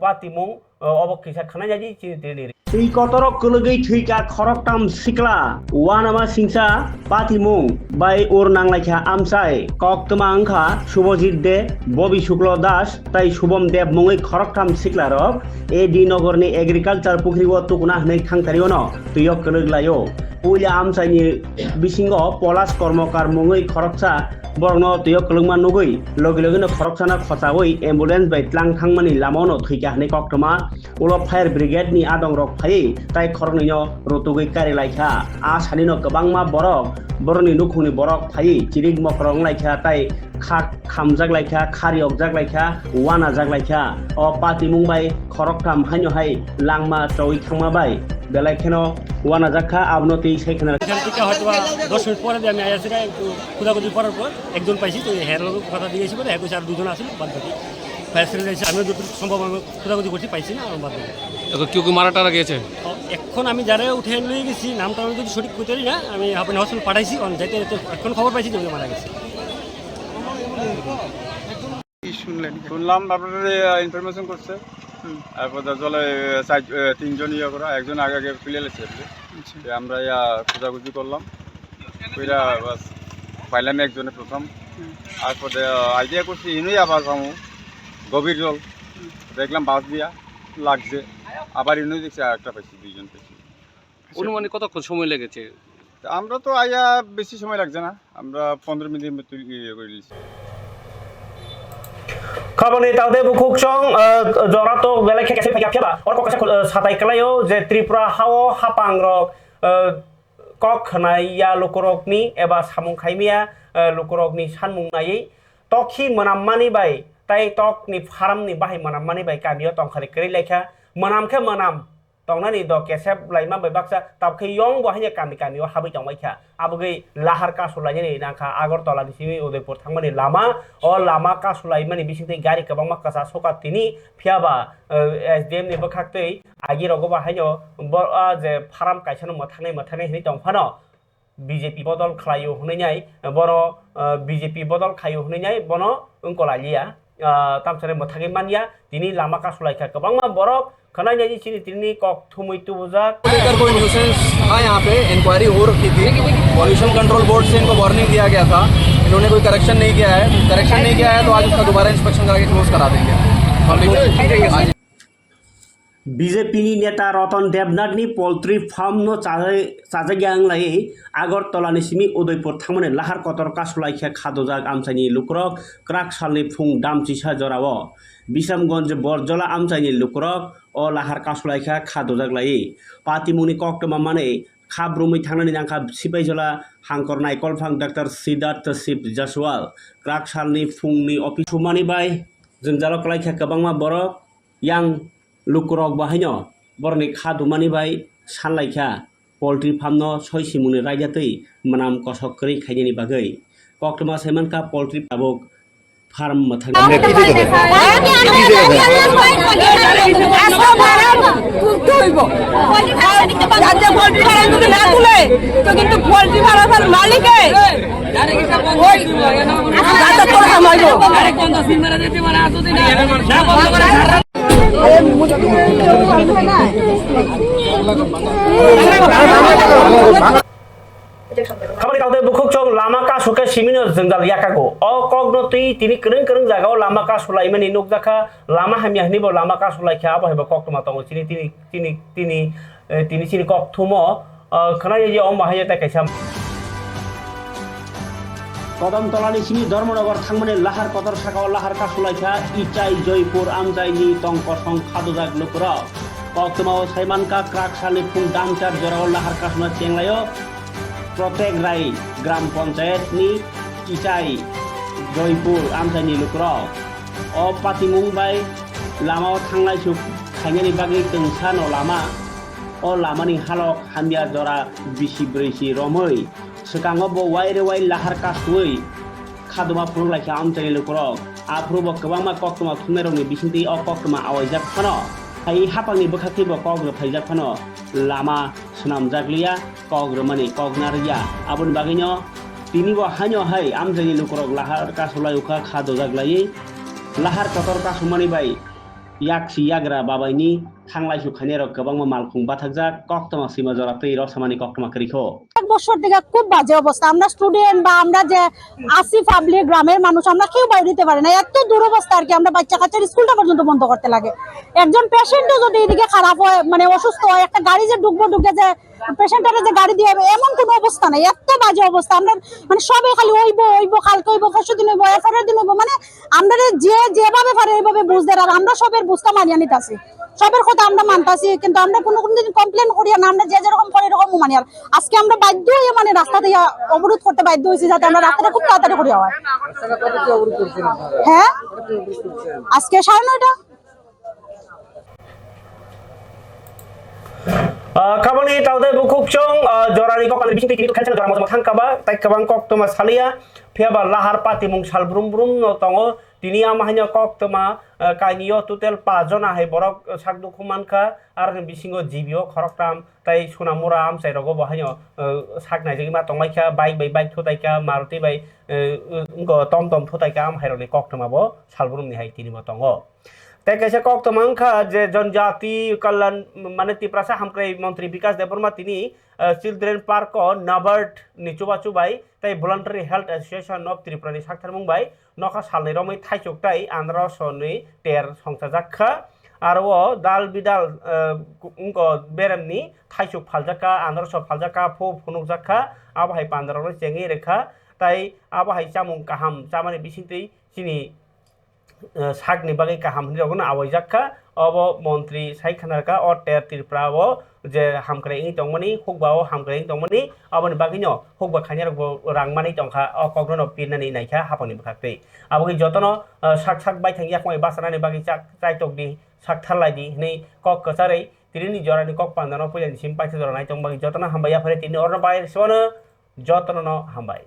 batimung obokisa khana jaji chini এই কতরক কলগৈ থৈকা খরকটাম সিকলা ওয়ানামা সিংসা পাতিমুং by ওর নাংলাইখা আমসাই কক্তমা আংখা শুভজিৎ দে ববি শুক্ল দাস তাই শুভম দেব মুঙৈ খরকটাম সিকলারক A D নগরনি agriculture পুখরিব তুকুনা হनै থাংতারিও ন তুইয়ক কলগলায়ো পুইলা আমসাইনি বিসিংগ পলাশ কর্মকার মুঙৈ খরকসা বরনো তুইয়ক কলগমা নুগৈ লগে লগে ন খরকসানা খসাওই ambulance বাই ত্লাং থাংমানি লামানো থৈকা হनै কক্তমা উলো fire brigade ni adong rok phai tai khornino rotugui kari laikha a sanino kobangma borok boroni nukhuni borok phai chirik mokrong laikha tai khamjak laikha khariok jak laikha wana jak laikha o pati mungbai khoroktam haino hai langma choi khangma bai belai kheno wana jakha abnoti sekhana টিকা হয়তো 10 minute পরে আমি আইছি না একটু খুদাখুদি করার পর একজন পাইছি তো হেরো কথা দিয়েছি বলে একজন আর দুজন আছিল বাদ বাকি ফ্যাসিলিটি আমি যতটুকু সম্ভব আমি খুদাখুদি করছি পাইছি না আর বাদ বাকি কেউ কেউ মারা টারা গিয়েছে এখন আমি যারা উঠে নিয়ে গেছি নামটা আমি যদি সঠিক করতে পারি না আমি আপনার হসপিটাল পাঠাইছি যাইতে এখন খবর পাইছি যে মারা গেছে শুনলাম আপনার ইনফরমেশন করছে তারপর জলে 3জন ইয়ে করা একজন আগে ফেলে লেছে আমরা খোঁজাখুঁজি করলাম ওইরা বাস পাইলাম একজনে প্রথম তারপরে আইডিয়া করছি ইনুই আবার পাবো গভীর জল দেখলাম বাস দিয়া লাগছে আবার ইনুই দেখছি আর একটা পাইছি 2 জন পাইছি অনুমানিক কতক্ষণ সময় লেগেছে? তা আমরা তো আইয়া বেশি সময় লাগছে না আমরা 15 মিনিটের মতো ইয়ে করে দিয়েছি Kabani taude bukuk chong jorato belai keke sepa kya ba or kok satai kelayo je Tripura hao hapang rok kok khnai ya lokorok ni eba samung khaimia lokorok ni sanmung nai tokhi manammani bai tai tok ni faram ni bahai manammani bai kamio tong khari kri lekha manam khe manam tongna ni do kesep laima bai baksa tab khe yong bo hanya kamio habi tong bai kha abugai lahar ka sulai ni nangkha Agartala ni simi Udaipur thangmani lama o lama ka sulai mani bisingtei gari kabang makasa soka tini phiaba SDM ni bakhaktei agi rogo ba hayo je faram kaisano mathane hini tongphano BJP bodol khlayo hunai bono BJP bodol khayo hunai bono ungkolaiya tamsare mathage mania tini lama ka sulai kha kabang ma borok खनाई नहीं चीनी तिरनी Kock थुमुई तो बुझा लेकर कोई nuisance था यहाँ पे inquiry हो रखी थी पॉल्यूशन कंट्रोल बोर्ड से इनको वार्निंग दिया गया था इन्होंने कोई करेक्शन नहीं किया है तो आज उसका दोबारा इंस्पेक्शन करा के क्लोज करा देंगे BJP ni neta Ratan Devnath ni poultry farm no chajagyang lai Agartala ni simi Udaipur thangmane lahar kotor kasulai kha khadojak amchani lukrok krak salni phung dam chisa jorao Bishamganj Borjola amchani lukrok o lahar kasulai kha khadojak lai patimuni koktoma mane khabrumi thangnani nangkha Sipaijola hangkornai kolphang Dr. Siddharth Sip Jaswal krak salni phungni office mani bai jongjalo klai kha kabangma borok yang lukurok bahaino borni khadumani bai sanlaikha poultry farm no soisimuni raijatei manam kosokri khainani bagai koktoma saimanka poultry tabok farm mathang Kamari taude bukuk chong lama ka suka simino jengdal Rwyakhu o kogno tini kereng jagao lama ka sulai mani nuk jaka lama hamya ni bo lama ka sulai kha ba hebo koktoma tongo tini sini kok thumo khana ye om bahaya ta kaisa Kodam tolani sini Dharmanagar thangmane lahar kotor sakao lahar ka sulai kha Ichai Joypur amjai ni tong kosong khadojak lukra koktoma saiman ka krak sali phung damchar jorao lahar ka suna chenglayo Protek Rai Gram Panchayat ni Ichai Joypur amjani lukra o patimung bai lama thanglai su khainani bagi tengsan o lama ni halok hamya jora bisi brisi romoi sekango bo waire wai lahar ka suoi khaduma phunglai kha amjani lukra aprubo kwangma koktoma thunero ni bisinti o koktoma awaijak phano hai hapangni bokhathi bo kogro phaijak phano lama sunam jaglia kogro mani kognaria abun bagino tini bo hanyo hai amjani lukrok lahar ka sulai ukha khado jaglai lahar kotor ka sumani bai yaksi yagra babaini thanglai su khanero kabangma malkhung bathakjak koktoma sima jora tei rosamani koktoma krikho এক বছর থেকে খুব বাজে অবস্থা আমরা student বা আমরা যে আসি পাবলিক গ্রামের মানুষ আমরা কেউ বাইরে দিতে পারি না এত দুরবস্থা আর কি আমরা বাচ্চা কাচ্চার স্কুলটা পর্যন্ত বন্ধ করতে লাগে একজন পেশেন্টও যদি এদিকে খারাপ হয় মানে অসুস্থ হয় একটা গাড়ি যে ঢুকে যে পেশেন্টারে যে গাড়ি দিয়ে এমন কোনো অবস্থা নাই এত বাজে অবস্থা আমরা মানে সবাই খালি ওইব কালকে ওইব পরশুদিন ওইব এরপরের দিন ওইব মানে আমরা যেভাবে পারে এইভাবে বুঝতে আর আমরা সবের বুঝতে মানিয়ে নিতেছি সবের কথা আমরা মানতাছি কিন্তু আমরা কোনো দিন কমপ্লেন করি না আমরা যেরকম করে এরকম মানি আর আজকে আমরা বাধ্য হয়ে মানে রাস্তা দিয়ে অবরোধ করতে বাধ্য হয়েছি যাতে আমরা রাস্তাটা খুব তাড়াতাড়ি করে হয় হ্যাঁ আজকে 9:30 Kabani taude bukuk chong jorani kok kan bising tiki khancana jora mo thangkaba tai kabang kok toma salia phiaba lahar patimung salbrum no tongo tini amahnya kok toma kainio tutel 5 jona hai borok sakdu khumanka ar bisingo jibio khoroktam tai sunamura amsai rogo bahanyo saknai jima tonglaikha bike thotaika maruti bai ngo tom thotaika am haironi kok toma bo salbrum ni hai tini mo tongo তাই কাছে cock তমাংখা যে জনজাতি কল্যাণ মানে ত্রিপুরা হামক্রাই মন্ত্রী বিকাশ দেববর্মা তিনি children park NABARD নি চুবাই তাই voluntary health association of Tripura ni সাকথার মুংবাই নখা সালनै রमै থাইচক তাই আন্ধ্র সনি টের সংসা জাখা আর ও দাল বিদাল বেরামনি থাইচক ফালজাকা আন্ধ্র সব ফালজাকা ফুনুক জাখা আবহাই পান্দ্র চেঙ্গি রেখা তাই আবহাই চামুং কাহাম চামানি বিসিংতै চিনি সাগনি বাগै কাহাম হিরগन आवै जाखा अब मन्त्री साइखानारका अ टेर त्रिपुरा जे हामक्राइ दंमनि हुकबा हामक्राइ दंमनि अबनि बागिनो हुकबा खानियार रांमानि दंखा अ कग्रन पिननानि नायखा हापनि बखाखै आबगै जतन साक साक बाय थांगिया खय बासरानि बागै चाइटकनि साक थालाइदि नै कक कचारै तिरिनि जरानि कक पान्दानो फैलानि सिम पाइथे जरानाय दं बागै जतन हामबाया फरे तिनि अरन बाय सोनो जतन हामबाय